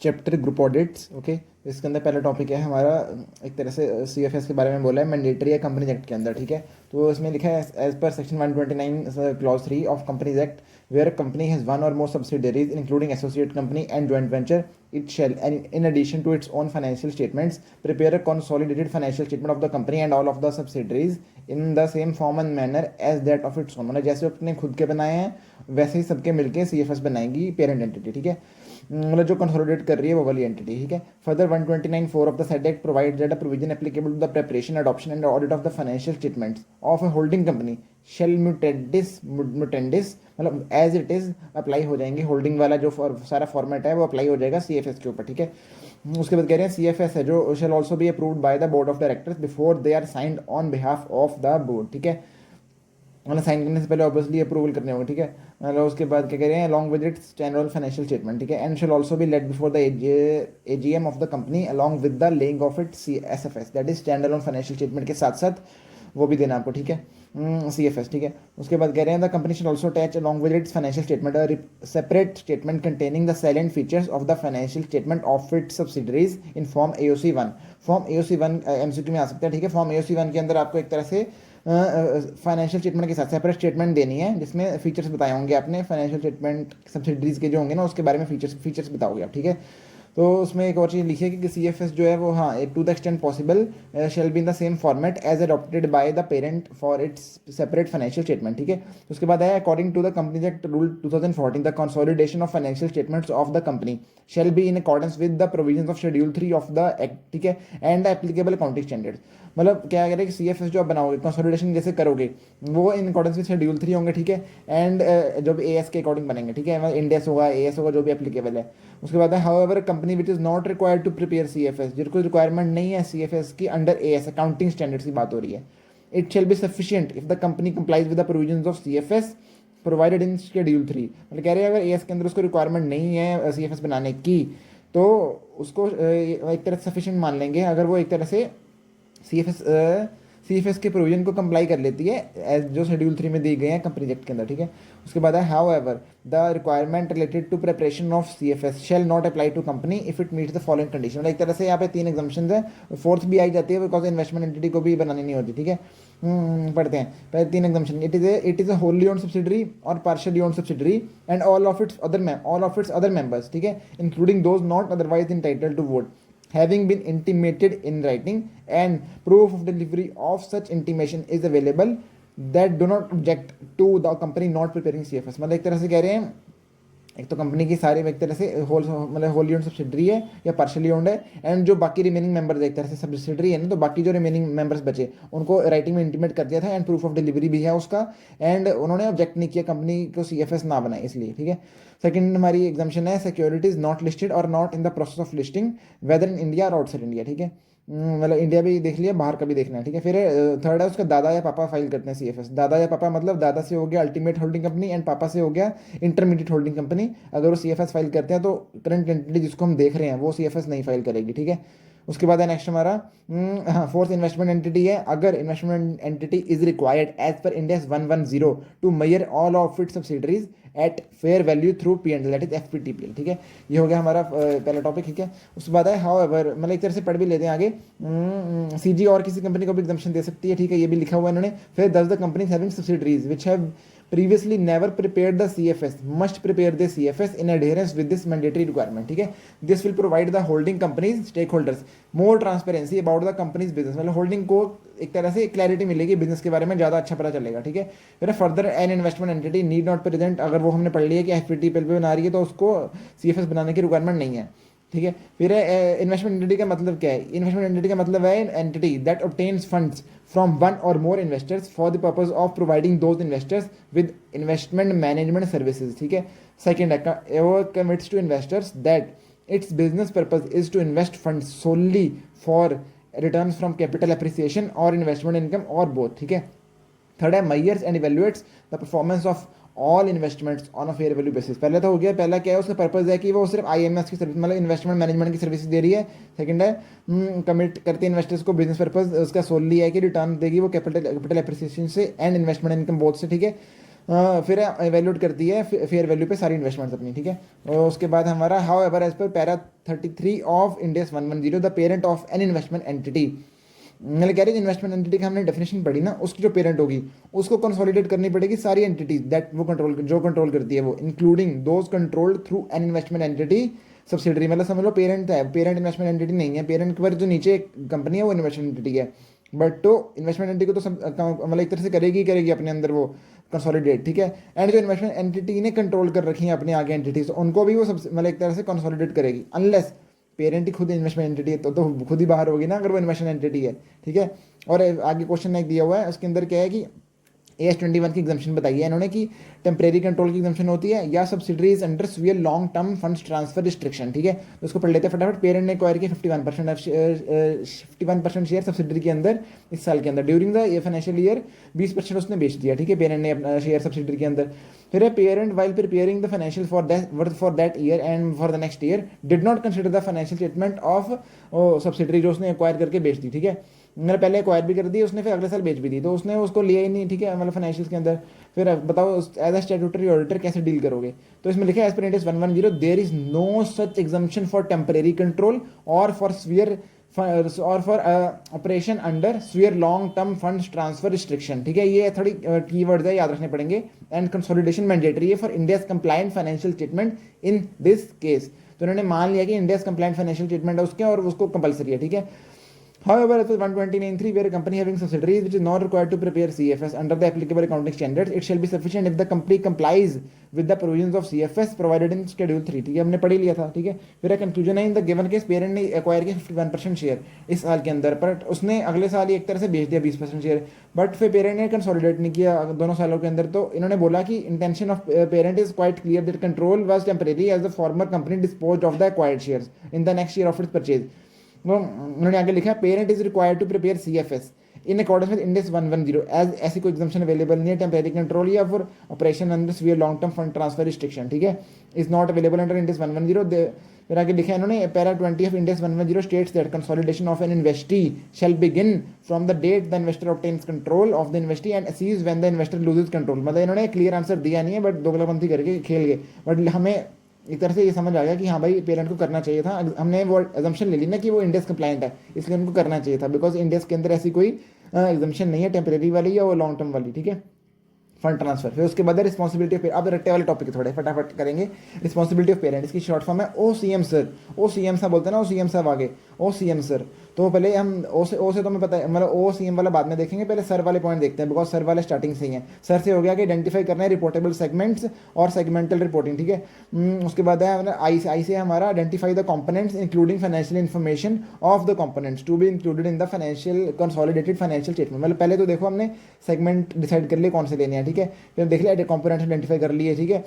Chapter group audits. Okay, इसके अंदर पहला टॉपिक है हमारा, एक तरह से CFS के बारे में बोला है, मैंडेटरी है कंपनीज एक्ट के अंदर। ठीक है, तो इसमें लिखा है as per section 129 clause 3 of companies act, where company has one or more subsidiaries including associate company and joint venture, it shall, and in addition to its own financial statements, prepare a consolidated financial statement of the company and all of the subsidiaries in the same form and manner as that of its own। मतलब जैसे अपने खुद के बनाए हैं वैसे ही सबके मिलके CFS बनाएंगी पेरेंट एंटिटी। ठीक है, मतलब जो कंसोलिडेट कर रही है वो वाली एंटिटी। ठीक है, further 129(4) of the said act provide that a provision applicable to the preparation, adoption and audit of the financial statements of a holding company shall mutandis, मतलब एज इट इज अप्लाई हो जाएंगे। Holding वाला जो सारा format है वो apply हो जाएगा CFS के ऊपर। ठीक है, उसके बाद कह रहे हैं CFS है जो shall also be approved by the board of directors before they are signed on behalf of the board. ठीक है, मतलब साइन करने से पहले ऑब्वियसली अप्रूवल करने होंगे। ठीक है, मतलब उसके बाद क्या कह रहे हैं, along with it's general financial statement. ठीक है, and shell also B laid before the AGM of the company along with the laying of it SFS, that is stand on financial statement के साथ साथ वो भी देना आपको। ठीक है, CFS। ठीक है, उसके बाद कह रहे हैं the company should also attach along with its financial statement separate statement containing the salient features of the financial statement of its subsidiaries in form AOC1। Form AOC1 MCQ में आ सकता है। ठीक है, फॉर्म AOC1 के अंदर आपको एक तरह से फाइनेंशियल स्टेटमेंट के साथ सेपरेट स्टेटमेंट देनी है जिसमें फीचर्स बताए होंगे आपने, फाइनेंशियल स्टेटमेंट सब्सिडरीज के जो होंगे ना उसके बारे में फीचर्स बताओगे आप। ठीक है, तो उसमें एक और चीज़ लिखी है कि CFS जो है वो हाँ to the extent possible shall be in the same format as adopted by the parent for its separate financial statement. ठीक है, उसके बाद है according to the companies act rule 2014 the consolidation of financial statements of the company shall be in accordance with the provisions of schedule 3 of the act. ठीक है, and applicable accounting standards, मतलब क्या कह रहे हैं कि CFS जो आप बनाओगे कंसोलिडेशन जैसे करोगे वो इन अकॉर्डेंस विद शेड्यूल 3 होंगे। ठीक है, एंड जो भी AS के अकॉर्डिंग बनेंगे। ठीक है, इंडेस होगा, AS होगा, जो भी एप्लीकेबल है। उसके बाद है however company which is not required to prepare CFS, जिनको रिक्वायरमेंट नहीं है CFS की अंडर AS अकाउंटिंग स्टैंडर्ड्स की बात हो रही है, it shall be sufficient if the company complies with the provisions of CFS provided in schedule 3। मतलब कह रहे हैं अगर AS के अंदर उसको रिक्वायरमेंट नहीं है CFS बनाने की तो उसको एक तरह से सफिशिएंट मान लेंगे अगर वो एक तरह से CFS के प्रोविजन को कंप्लाई कर लेती है एज जो शेड्यूल 3 में दी गए हैं कंपनी एक्ट के अंदर। ठीक है, उसके बाद है however the requirement related to preparation of CFS shall not apply to company if it meets the following condition. एक तरह से यहाँ पे 3 एग्जाम्पशन है, फोर्थ भी आई जाती है बिकॉज इन्वेस्टमेंट एंटिटी को भी बनानी नहीं होती। ठीक है, पढ़ते हैं पहले 3 exemption. It is a wholly owned subsidiary or partially owned subsidiary and all of its other members. ठीक है, including those not otherwise entitled to vote having been intimated in writing and proof of delivery of such intimation is available that do not object to the company not preparing CFS। मतलब एक तरह से कह रहे हैं एक तो company की सारी एक तरह से मतलब होली ओन्ड सब्सिडरी है या पार्शली ओन्ड है, एंड जो बाकी रिमेनिंग मेंबर्स एक तरह से सब्सिडरी है ना, तो बाकी जो रिमेनिंग मेंबर्स बचे उनको राइटिंग में इंटीमेट कर दिया था एंड प्रूफ ऑफ डिलीवरी भी है उसका, एंड उन्होंने ऑब्जेक्ट नहीं किया कंपनी को CFS ना बनाए इसलिए। ठीक है, सेकंड हमारी एग्जाम्पशन है सिक्योरिटीज नॉट लिस्टेड और not in the process of listing whether in India और आउटसाइड इंडिया। ठीक है, मतलब इंडिया भी देख लिया, बाहर का भी देखना है। ठीक है, फिर थर्ड है उसका दादा या पापा फाइल करते हैं CFS। दादा या पापा मतलब दादा से हो गया अल्टीमेट होल्डिंग कंपनी एंड पापा से हो गया इंटरमीडिएट होल्डिंग कंपनी। अगर वो CFS फाइल करते हैं तो करंट एंटिटी जिसको हम देख रहे हैं वो CFS नहीं फाइल करेगी। ठीक है, उसके बाद है नेक्स्ट हमारा फोर्थ इन्वेस्टमेंट एंटिटी है। अगर investment entity is required as per index 110 to measure all of its subsidiaries at fair value through P&L that is FPTPL। ठीक है, ये हो गया हमारा पहला टॉपिक। ठीक है, उसके बाद है हाउ एवर, मतलब एक तरह से पढ़ भी लेते हैं आगे, CG और किसी कंपनी को भी एग्जाम्पशन दे सकती है। ठीक है, ये भी लिखा हुआ है इन्होंने। फिर दस the company having subsidiaries which have previously never prepared the CFS must prepare the CFS in adherence with this mandatory requirement। ठीक है, this will provide the holding companies stakeholders more transparency about the company's business, मतलब holding को एक तरह से clarity मिलेगी business के बारे में, ज़्यादा अच्छा पता चलेगा। ठीक है, फिर further N investment entity need not present, अगर वो हमने पढ़ लिया कि FPTPL पे बना रही है तो उसको CFS बनाने की रिक्वायरमेंट नहीं है। ठीक है, फिर इन्वेस्टमेंट एंटिटी का मतलब क्या है? इन्वेस्टमेंट एंटिटी का मतलब है entity that obtains funds from one or more investors for the purpose of providing those investors with investment management services. ठीक है, सेकेंड है वो commits to investors that its business purpose is to invest fund solely for return from capital appreciation or investment income or both. ठीक है, third है measures and evaluates the performance of all investments on a fair value basis. पहले तो हो गया, पहला क्या है उसका पर्पज है कि वो सिर्फ IMS की सर्विस मतलब इन्वेस्टमेंट मैनेजमेंट की सर्विस दे रही है। सेकंड है कमिट करते इन्वेस्टर्स को बिजनेस पर्पज उसका सोलली है कि रिटर्न देगी वो कैपिटल एप्रिसिएशन से एंड इन्वेस्टमेंट इनकम बोथ से। ठीक है, फिर एवेल्यूट करती है फेयर वैल्यू पे सारी इन्वेस्टमेंट्स अपनी, ठीक है। और उसके बाद हमारा however as per para 33 of index 110 the parent of an investment entity, मतलब कह रही है इन्वेस्टमेंट एंटिटी की हमने डेफिनेशन पढ़ी ना, उसकी जो पेरेंट होगी उसको कंसोलिडेट करनी पड़ेगी सारी एंटिटीज दैट वो कंट्रोल जो कंट्रोल करती है वो, including those controlled through an investment entity subsidiary, मतलब समझ लो पेरेंट है, पेरेंट इन्वेस्टमेंट एंटिटी नहीं है, पेरेंट पर जो नीचे कंपनी है वो इन्वेस्टमेंट एंटिटी है, बट तो इन्वेस्टमेंट एंटिटी को तो मतलब एक तरह से करेगी अपने अंदर वो कंसोलिडेट, ठीक है। एंड जो इन्वेस्टमेंट एंटिटी ने कंट्रोल कर रखी है अपने आगे एंटिटीज, उनको भी वो सब मतलब एक तरह से कंसोलिडेट करेगी, अनलेस पेरेंट ही खुद इन्वेस्टमेंट एंटिटी है तो खुद ही बाहर होगी ना अगर वो इन्वेस्टमेंट एंटिटी है, ठीक है। और आगे क्वेश्चन एक दिया हुआ है, उसके अंदर क्या है कि AS21 की एग्जाम्शन बताई है इन्होंने कि टेम्परेरी कंट्रोल की एग्जाम्शन होती है या subsidiaries under severe long term funds transfer restriction, ठीक है। तो उसको पढ़ लेते हैं फटाफट। पेरेंट ने एक्वायर किया 51% शेयर सब्सिडरी के अंदर इस साल के अंदर, ड्यूरिंग द फाइनेंशियल ईयर 20% उसने बेच दिया, ठीक है, पेरेंट ने अपना शेयर सब्सिडरी के अंदर। फिर है parent while preparing the financial for that year and for the next year did not consider the financial statement of subsidiary जो उसने एक्वायर करके बेच दी, ठीक है। मैंने पहले एक्वायर भी कर दी उसने, फिर अगले साल बेच भी दी, तो उसने उसको लिया ही नहीं, ठीक है, मतलब फाइनेंशियल्स के अंदर। फिर बताओ एज अ स्टैट्यूटरी ऑडिटर कैसे डील करोगे, तो इसमें लिखा है as per index 110 there is no such exemption for temporary control और फॉर स्वीयर और for operation under severe long term funds transfer restriction, ठीक है। ये थोड़ी कीवर्ड्स है, याद रखने पड़ेंगे। एंड कंसोलिडेशन मैंडेटरी है for India's compliant financial statement in this case, तो इन्होंने मान लिया कि इंडियाज कंप्लायंट फाइनेंशियल स्टेटमेंट है उसके और उसको कंपलसरी है, ठीक है। However, as with 129.3, where a company having subsidiaries which is not required to prepare CFS under the applicable accounting standards, it shall be sufficient if the company complies with the provisions of CFS provided in Schedule 3, ठीक है, हमने पढ़ ही लिया था, ठीक है। फिर conclusion है in the given case parent ने एक्वायर किया 51% शेयर इस साल के अंदर, पर उसने अगले साल ही एक तरह से बेच दिया 20% शेयर, बट फिर पेरेंट ने कंसोलिडेट नहीं किया दोनों सालों के अंदर। तो इन्होंने बोला कि intention of parent is quite clear that control was temporary as the former company disposed of the acquired shares in the next year of its purchase. वो उन्होंने आगे लिखा parent is required to prepare CFS in accordance with index 110 as ऐसी कोई exemption available नहीं है temporary control या for operation under severe long term fund transfer restriction, ठीक है, is not available under index 110। फिर आगे लिखा है इन्होंने para 20 of index 110 states that consolidation of an investee shall begin from the date the investor obtains control of the investee and seize when the investor loses control, मतलब इन्होंने clear answer दिया नहीं है बट दोगलापंथी करके खेल गए, but हमें एक तरह से ये समझ आ गया कि हाँ भाई पेरेंट को करना चाहिए था, हमने वो एजम्पशन ले ली ना कि वो इंडेक्स कंप्लायंट है इसलिए उनको करना चाहिए था, बिकॉज इंडेक्स के अंदर ऐसी कोई एग्जम्पशन नहीं है टेम्परेरी वाली या वो लॉन्ग टर्म वाली, ठीक है, फंड ट्रांसफर। फिर उसके बाद रिस्पॉन्सिबिलिटी ऑफ, अब रट्टे वाले टॉपिक थोड़े फटाफट करेंगे। रिस्पॉन्सिबिलिटी ऑफ पेरेंट, इसकी शॉर्ट फॉर्म है OCM सर, OCM साहब बोलते हैं ना, OCM साहब आगे OCM सर। तो पहले हम ओ से तो मैं पता है मतलब OCM वाला बाद में देखेंगे, पहले सर वाले पॉइंट देखते हैं बिकॉज सर वाले स्टार्टिंग से ही हैं। सर से हो गया कि आइडेंटिफाई करना है रिपोर्टेबल सेगमेंट्स और सेगमेंटल रिपोर्टिंग, ठीक है। उसके बाद है आई से हमारा identify the components including financial information of the components to be included in the financial consolidated financial statement, मतलब पहले तो देखो हमने सेगमेंट डिसाइड कर लिए कौन से लेने हैं, ठीक है, फिर देख लिया कंपोनेंट्स आइडेंटिफाई कर लिए, ठीक है।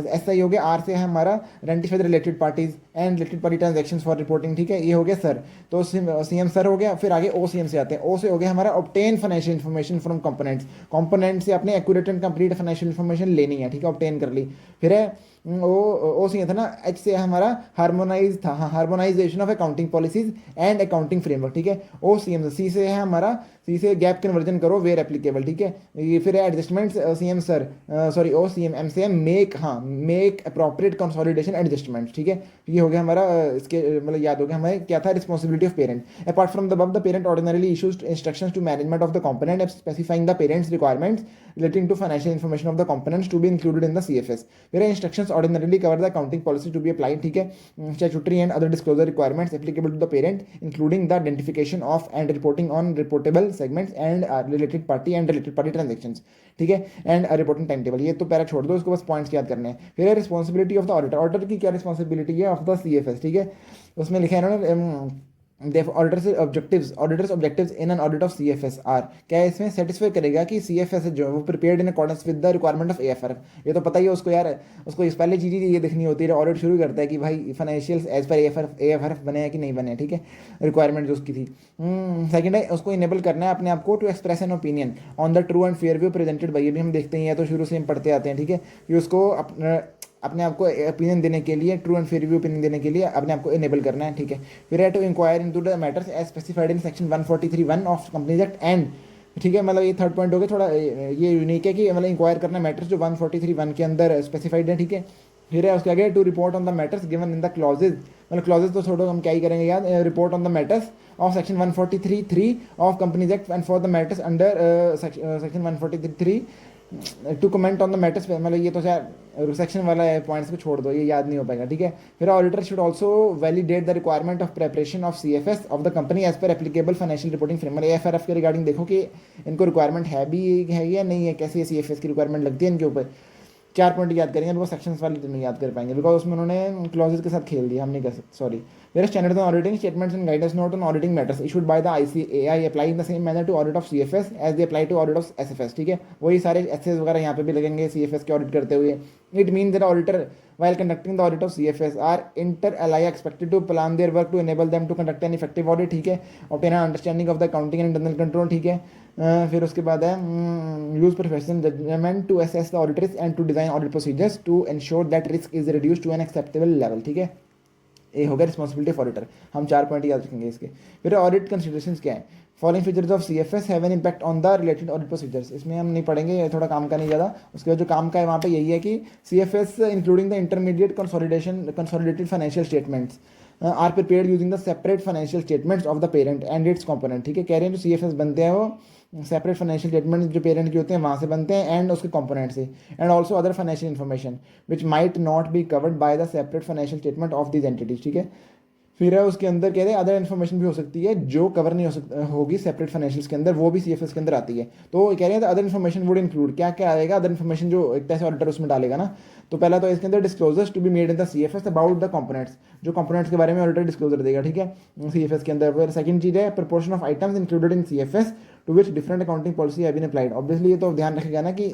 ऐसा ही हो गया। आर से है हमारा identify the related parties and related party transactions for reporting, ठीक है, ये हो गया सर। तो CM सर हो गया। फिर आगे OCM से आते हैं। O से हो गया हमारा obtain financial information from components, component से अपने accurate and complete financial information लेनी है, ठीक है, ऑब्टेन कर ली। फिर है ओ से था ना, H से हमारा हार्मोनाइज था, हाँ, harmonisation of accounting policies and accounting framework, ठीक है, OCM। C से है हमारा, C से गैप कन्वर्जन करो वेयर एप्लीकेबल, ठीक है। ये फिर adjustments CM sir sorry OCM। M से मेक, हाँ, मेक अप्रोप्रिएट कंसोलिडेशन एडजस्टमेंट्स, ठीक है, ये हो गया हमारा। इसके मतलब याद हो गया हमें क्या था, responsibility of parent. Apart from the above the parent ordinarily issues instructions to management of the component and specifying the parent's requirements relating to financial information of the components to be included in the CFS, where instructions ordinarily cover the accounting policy to be applied, ठीक है, statutory and other disclosure requirements applicable to the parent including the identification of and reporting on reportable segments and related party transactions, ठीक है, and reporting time table. ये तो para छोड़ दो, इसको बस पॉइंट्स याद करने हैं। फिर है responsibility of the auditor, auditor की क्या रिस्पॉन्सिबिलिटी है ऑफ द CFS, ठीक है, उसमें लिखा है इन्होंने auditors objectives in an audit of CFS are, क्या इसमें सेटिस्फाई करेगा कि CFS जो है वो prepared in accordance with the requirement of AFRF। ये तो पता ही है उसको यार, उसको इस पहले चीज़ ये देखनी होती है, ऑडिट शुरू करता है कि भाई फाइनेंशियल्स एज पर AFRF बने हैं कि नहीं बने, ठीक है, रिक्वायरमेंट जो उसकी थी। सेकंड है उसको इनेबल करना है अपने आप को to express an opinion on the true and fair view presented by, ये भी हम देखते ही हैं, तो शुरू से हम पढ़ते आते हैं, ठीक है, कि उसको अपने आप को ओपिनियन देने के लिए, true and fair view opinion देने के लिए अपने आप को इनेबल करना है, ठीक है। फिर है to inquire into the matters as specified in section 143(1) of companies act and ठीक है, मतलब ये थर्ड पॉइंट हो गया, थोड़ा ये यूनिक है कि मतलब इंक्वायर करना मैटर्स जो 143(1) के अंदर स्पेसिफाइड है, ठीक है। फिर है उसके आगे to report on the matters given in the clauses, मतलब क्लॉजेज तो छोड़ो, हम क्या ही करेंगे याद, report on the matters of section 143(3) of companies act and for the matters under section 143(3) to comment on the matters, मतलब ये तो शायद सेक्शन वाला है, पॉइंट्स को छोड़ दो, ये याद नहीं हो पाएगा, ठीक है। फिर auditor should also validate the requirement of preparation of CFS of the company as per applicable financial reporting framework, AFRF के रिगार्डिंग देखो कि इनको रिक्वायरमेंट है भी है या नहीं है, कैसी CFS की रिक्वायरमेंट लगती है इनके ऊपर। 4 पॉइंट याद करेंगे, वो सेक्शंस वाले तो नहीं याद कर पाएंगे बिकॉज उसमें उन्होंने क्लॉजेज के साथ खेल दिया, हम नहीं कर सकते, sorry. There is standards on auditing statements and guidance note on auditing matters issued by the ICAI apply in the same manner to audit of CFS as they apply to audit of SFS, ठीक है। वही सारे assess वगैरह यहाँ पे भी लगेंगे CFS के ऑडिट करते हुए। It means that auditor while conducting the audit of CFS are inter alia expected to plan their work to enable them to conduct an effective audit, ठीक है। obtain an understanding of the accounting and internal control, ठीक है। फिर उसके बाद है use professional judgement to assess the auditors and to design audit procedures to ensure that risk is reduce to an acceptable level, ठीक है। ये हो गया रिस्पॉन्सिबिलिटी ऑफ ऑडिटर, हम 4 पॉइंट याद रखेंगे इसके। फिर ऑडिट कंसिडरेशंस क्या है, following features of CFS have an impact on the related audit procedures, इसमें हम नहीं पढ़ेंगे, ये थोड़ा काम का नहीं ज़्यादा। उसके बाद जो काम का है वहाँ पे यही है कि CFS including the intermediate consolidated financial statements are prepared using the separate financial statements of the parent and its component, ठीक है। कह रहे हैं जो CFS बनते हैं वो सेपरेट फाइनेंशियल स्टेटमेंट जो पेरेंट के होते हैं वहाँ से बनते हैं एंड उसके कंपोनेंट से, and also other financial information which might not be covered by the separate financial statement of these entities, ठीक है। फिर है उसके अंदर कह रहे हैं अदर इन्फॉर्मेशन भी हो सकती है जो कवर नहीं होगी सेपरेट फाइनेंशियल्स के अंदर, वो भी CFS के अंदर आती है। तो कह रहे हैं अदर इन्फॉर्मेशन वुड इंक्लूड, क्या क्या आएगा अदर इन्फॉर्मेशन जो एक तरह से ऑडिटर उसमें डालेगा ना। तो पहला तो इसके अंदर disclosures to be made in the CFS about the components, जो कंपोनेंट्स के बारे में ऑडिटर डिस्क्लोजर देगा, ठीक है, CFS के अंदर। फिर सेकंड चीज़ है proportion of items included in CFS to which different accounting policy have been applied, obviously ये तो ध्यान रखेगा ना कि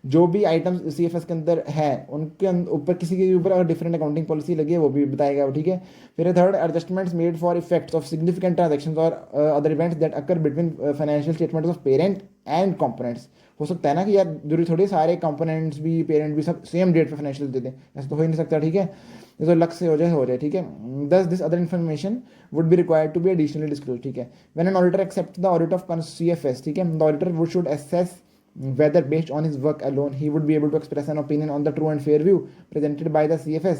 जो भी आइटम्स CFS के अंदर है उनके ऊपर किसी के ऊपर अगर डिफरेंट अकाउंटिंग पॉलिसी लगी है वो भी बताएगा वो, ठीक है। फिर third adjustments made for effects of significant transactions और other events that occur between financial statements of parent and components. हो सकता है ना कि यार जरूरी थोड़ी सारे कंपोनेंट्स भी पेरेंट भी सब सेम डेट पे फाइनेंशियल दे दें, ऐसा तो हो ही नहीं सकता, ठीक है। ये तो लक से हो जाए, ठीक है। दस this other information would be required to be additionally disclose, ठीक है। When an auditor accept the audit of CFS, ठीक है, the auditor would should assess whether based on his work alone he would be able to express an opinion on the true and fair view presented by the CFS.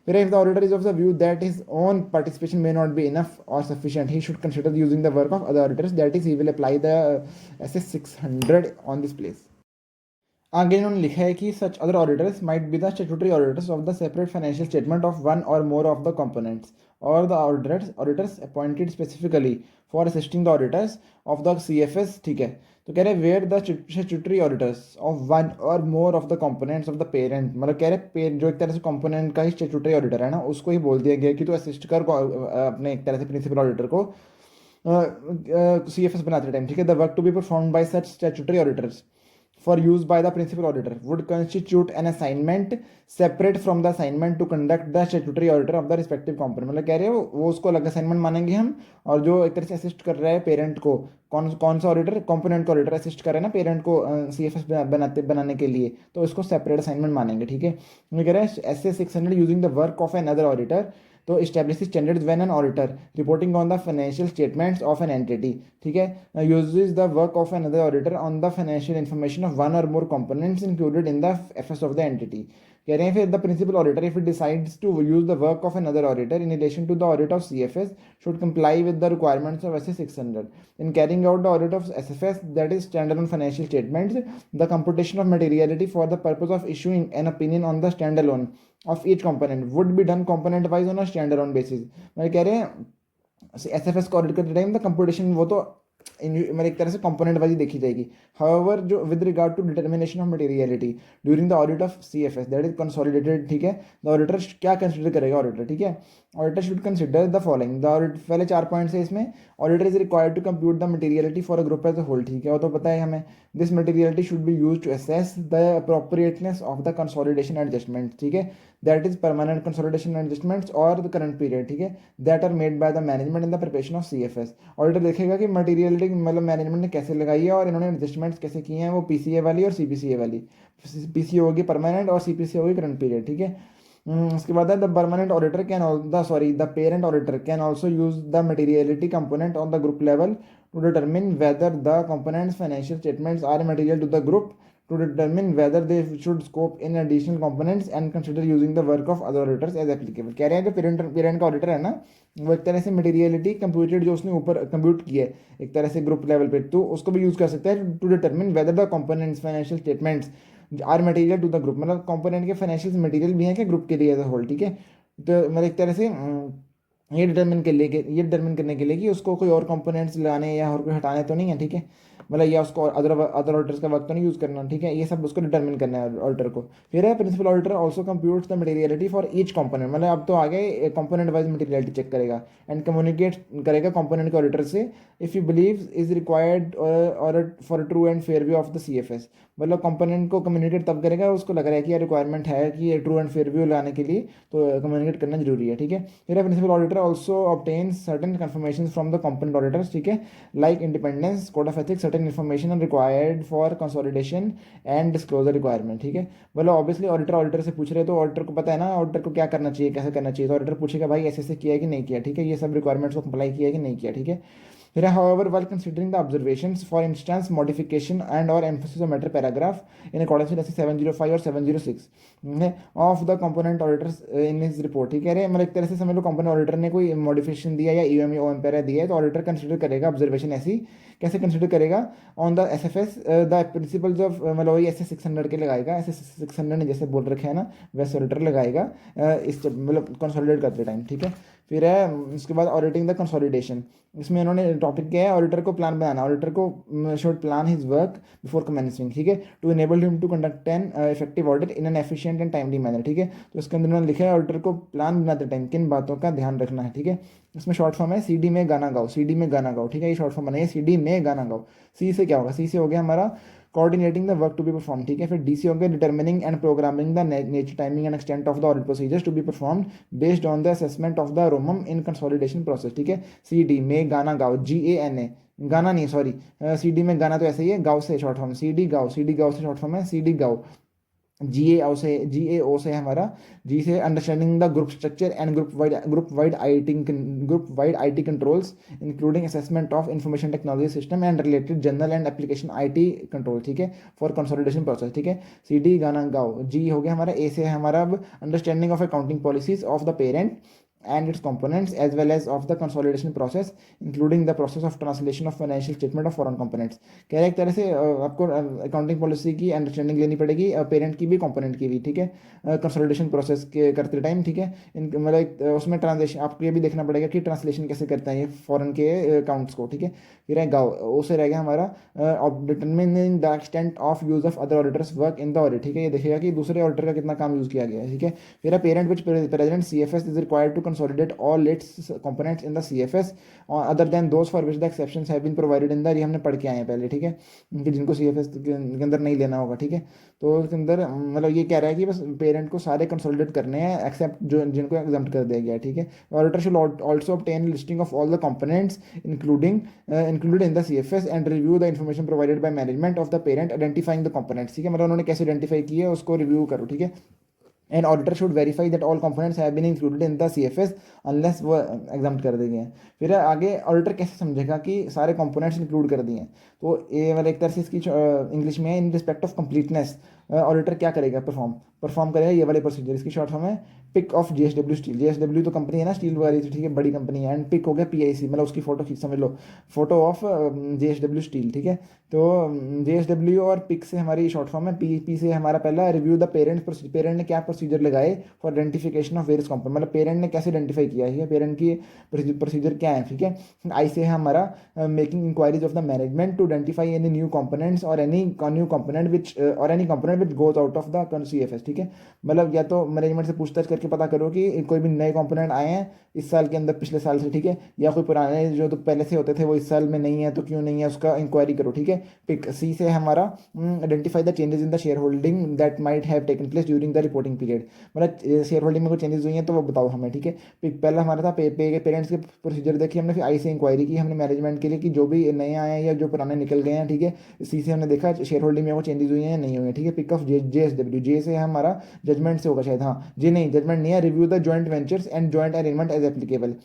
Whereas if the auditor is of the view that his own participation may not be enough or sufficient, he should consider using the work of other auditors, that is he will apply the SS 600 on this place. आगे इन्होंने लिखा है कि such other auditors might be the statutory auditors of the separate financial statement of one or more of the components or the auditors appointed specifically for assisting the auditors of the CFS, ठीक है। तो कह रहे where the statutory auditors of one or more of the components of the parent, मतलब कह रहे जो एक तरह से कंपोनेंट का ही स्टैट्यूटरी ऑडिटर है ना, उसको ही बोल दिया गया कि तू असिस्ट कर अपने एक तरह से प्रिंसिपल ऑडिटर को CFS बनाते टाइम, ठीक है। The work to be performed by such statutory auditors for use by the principal auditor would constitute an assignment separate from the assignment to conduct the statutory auditor of the respective component, मतलब कह रहे हो वो उसको अलग assignment मानेंगे हम, और जो एक तरह से असिस्ट कर रहा है पेरेंट को, कौन सा ऑडिटर, कंपोनेंट का ऑडिटर असिस्ट कर रहा है ना पेरेंट को CFS बनाने के लिए, तो इसको सेपरेट असाइनमेंट मानेंगे, ठीक है। कह रहे हैं SS 600 using the work of another auditor to establish standards when an auditor reporting on the financial statements of an entity, ठीक है, uses the work of another auditor on the financial information of one or more components included in the FS of the entity. कह रहे हैं फिर the principal auditor if it decides to use the work of another auditor in relation to the audit of CFS should comply with the requirements of SS 600 in carrying out the audit of SFS that is standalone financial statements the computation of materiality for the purpose of issuing an opinion on the standalone of each component would be done component wise on a standalone basis। मैं कह रहे हैं SFS को audit करते time the computation वो तो मतलब एक तरह से कंपोनेंट वाइज देखी जाएगी। हाउएवर जो with regard to determination of materiality during the audit of CFS that is consolidated, ठीक है, द ऑडिटर क्या कंसिडर करेगा ऑडिटर, ठीक है। Auditor should consider the following, the audit पहले 4 पॉइंट्स है इसमें। Auditor is required to compute the materiality for a group as a whole, ठीक है, वो तो पता है हमें। This materiality should be use to assess the appropriateness of the consolidation adjustment, ठीक है, that is permanent consolidation adjustments और द करंट पीरियड, ठीक है, that are made by the management in the preparation of CFS। Auditor देखेगा कि materiality मतलब management ने कैसे लगाई है और इन्होंने एडजस्टमेंट्स कैसे किए हैं, वो PCA वाली और CPCA वाली। PCA होगी परमानेंट और CPCA होगी करंट पीरियड, ठीक है। उसके बाद है the permanent auditor can the parent auditor can also use the materiality component on the group level to determine whether the components financial statements are material to the group, to determine whether they should scope in additional components and consider using the work of other auditors as applicable। कह रहे हैं जो parent का auditor है ना, वो एक तरह से मटेरियलिटी कंप्यूटेड जो उसने ऊपर कंप्यूट की है एक तरह से ग्रुप लेवल पे, तो उसको भी यूज़ कर सकता है to determine whether the components financial statements are material to the group, मतलब कंपोनेंट के फाइनेंशियल मटेरियल भी हैं क्या ग्रुप के लिए एज अ होल, ठीक है। तो मतलब एक तरह से ये डिटरमिन करने के लिए कि उसको कोई और कंपोनेंट्स लगाने या और कोई हटाने तो नहीं है, ठीक है, मतलब या उसको अदर ऑडिटर्स का वक्त तो नहीं यूज़ करना, ठीक है, ये सब उसको डिटरमिन करना है ऑडिटर को। फिर है principal auditor also computes the materiality for each component, मतलब अब तो आगे कंपोनेंट वाइज मटेरियलिटी चेक करेगा एंड कम्युनिकेट करेगा कंपोनेंट के ऑडिटर से if you believe is required or for true and fair view of the CFS, मतलब component को कम्युनिकेट तब करेगा उसको लग रहा है कि यह रिक्वायरमेंट है कि ये ट्रू एंड फेयर व्यू लाने के लिए तो कम्युनिकेट करना जरूरी है, ठीक है। फिर principal auditor also obtains certain confirmation from the component auditors, ठीक है, like independence, code of ethics, certain information required for consolidation and disclosure requirement, ठीक है। मतलब ऑब्वियसली ऑडिटर से पूछ रहे हैं तो ऑडिटर को पता है ना ऑडिटर को क्या करना चाहिए कैसे करना चाहिए, तो ऑडिटर पूछेगा भाई ऐसे किया है कि नहीं किया, ठीक है, ये सब रिक्वायरमेंट्स को कंप्लाई किया है कि नहीं किया, ठीक है। Here, however, while considering the observations, for instance, modification and or emphasis of matter paragraph in accordance with SC 705 or 706 of the component auditors in his report, ठीक है, मतलब एक तरह से समझ लो कंपोनेंट ऑडिटर ने कोई मॉडिफिकेशन दिया या ईएम या ओएमपीआर दिया है तो ऑडिटर कंसिडर करेगा ऑब्जर्वेशन ऐसी कैसे कंसिडर करेगा on the SFS the principles of, मतलब वही SS 600 के लगाएगा, SS 600 ने जैसे बोल रखे है ना वैसे ऑडिटर लगाएगा इस मतलब कंसोलिडेट करते टाइम, ठीक है। फिर है उसके बाद ऑडिटिंग द कंसोलिडेशन, इसमें उन्होंने टॉपिक किया है ऑडिटर को प्लान बनाना, ऑडिटर को should plan his work before commencing, ठीक है, to enable him to conduct an effective audit in an efficient and timely manner, ठीक है। तो इसके अंदर उन्होंने लिखा है ऑडिटर को प्लान बनाते टाइम किन बातों का ध्यान रखना है, ठीक है। इसमें शॉर्ट फॉर्म है CD में गाना गाओ, CD में गाना गाओ, ठीक है, ये शॉर्ट फॉर्म बनाइए CD में गाना गाओ। C से क्या होगा, C से हो गया हमारा coordinating the work to be performed, ठीक है। फिर DC हो गया determining and programming the nature, timing and extent of the audit procedures to be performed based on the assessment of the ROMM in consolidation process, ठीक है। CD में गाना गाओ, GANA, गाना नहीं सॉरी, CD में गाना तो ऐसे ही है, गाओ से शॉर्ट फॉर्म, CD गाओ, CD गाओ से शॉर्ट फॉर्म है CD गाओ। GAO से हमारा G से understanding the group structure and group wide IT controls including assessment of information technology system and related general and application IT control, ठीक है, फॉर कंसोलिडेशन प्रोसेस, ठीक है। CD गाना गाओ। G हो गया हमारा, A से हमारा अब understanding of accounting policies of the parent and its components as well as of the consolidation process including the process of translation of financial statement of foreign components, कह रहे एक तरह से आपको अकाउंटिंग पॉलिसी की अंडरस्टैंडिंग लेनी पड़ेगी parent की भी कंपोनेंट की भी, ठीक है, कंसोलिडेशन प्रोसेस के करते टाइम, ठीक है। मतलब उसमें ट्रांसलेशन आपको ये भी देखना पड़ेगा कि ट्रांसलेशन कैसे करते हैं ये फॉरेन के अकाउंट्स को, ठीक है। फिर है गाओ, उसे रह गया हमारा determining the extent of use of other auditors work in the audit, ठीक है, ये देखिएगा कि दूसरे ऑडिटर का कितना काम यूज किया गया है, ठीक है। फिर है parent which present CFS is required to consolidate all its components in the CFS other than those for which the exceptions have been provided in the, ये हमने पढ़ के आए हैं पहले, ठीक है, कि जिनको CFS के अंदर नहीं लेना होगा, ठीक है। तो उसके अंदर मतलब ये कह रहा है कि बस पेरेंट को सारे कंसोलिडेट करने हैं एक्सेप्ट जो जिनको एग्जाम्प्ट कर दिया गया, ठीक है। Auditor should also obtain listing of all the components included in the CFS and review the information provided by management of the parent identifying the components, ठीक है, मतलब उन्होंने कैसे आइडेंटिफाई किया उसको रिव्यू करो, ठीक है। And auditor should verify that all components have been included in the CFS unless वो एग्जाम्प्ट कर दिए गए हैं। फिर आगे ऑडिटर कैसे समझेगा कि सारे कंपोनेंट्स इंक्लूड कर दिए हैं, तो ये मतलब एक तरह से इसकी इंग्लिश में in respect of completeness auditor क्या करेगा, परफॉर्म करेगा ये वाले प्रोसीजर, इसकी शॉर्ट फॉर्म है pick of JSW steel, JSW तो कंपनी है ना स्टील वाली, ठीक है, बड़ी कंपनी है, एंड पिक हो गया PIC, मतलब उसकी फोटो खींच समझ लो, फोटो ऑफ JSW स्टील, ठीक है। तो JSW और पिक से हमारी शॉर्ट फॉर्म है, P से हमारा पहला रिव्यू द पेरेंट ने क्या प्रोसीजर लगाए for identification of various component, मतलब पेरेंट ने कैसे आइडेंटिफाई किया है, पेरेंट की प्रोसीजर क्या है, ठीक है। I से है हमारा making inquiries of the management to identify any new components or any new component which goes out of the CFS, ठीक है, मतलब या तो मैनेजमेंट से पूछताछ करके पता करो कि कोई भी नए कंपोनेंट आए हैं इस साल के अंदर पिछले साल से, ठीक है, या कोई पुराने जो तो पहले से होते थे वो इस साल में नहीं है तो क्यों नहीं है उसका इंक्वायरी करो, ठीक है। पिक C से हमारा identify the changes in the share holding that might have taken place during the reporting period, मतलब शेयर होल्डिंग में कोई चेंजेस हुई हैं तो वो बताओ हमें, ठीक है। पिक पहला हमारा था पेरेंट्स के प्रोसीजर देखिए हमने, फिर I से इंक्वायरी की हमने मैनेजमेंट के लिए कि जो भी नए आए हैं या जो पुराने निकल गए हैं, ठीक है। C से हमने देखा शेयर होल्डिंग में वो चेंजेस हुई हैं या नहीं हुई हैं, ठीक है। पिक ऑफ JSW, जे से हमारा जजमेंट से होगा शायद, हाँ जे नहीं, जजमेंट नहीं है, review the joint ventures and joint arrangement as applicable,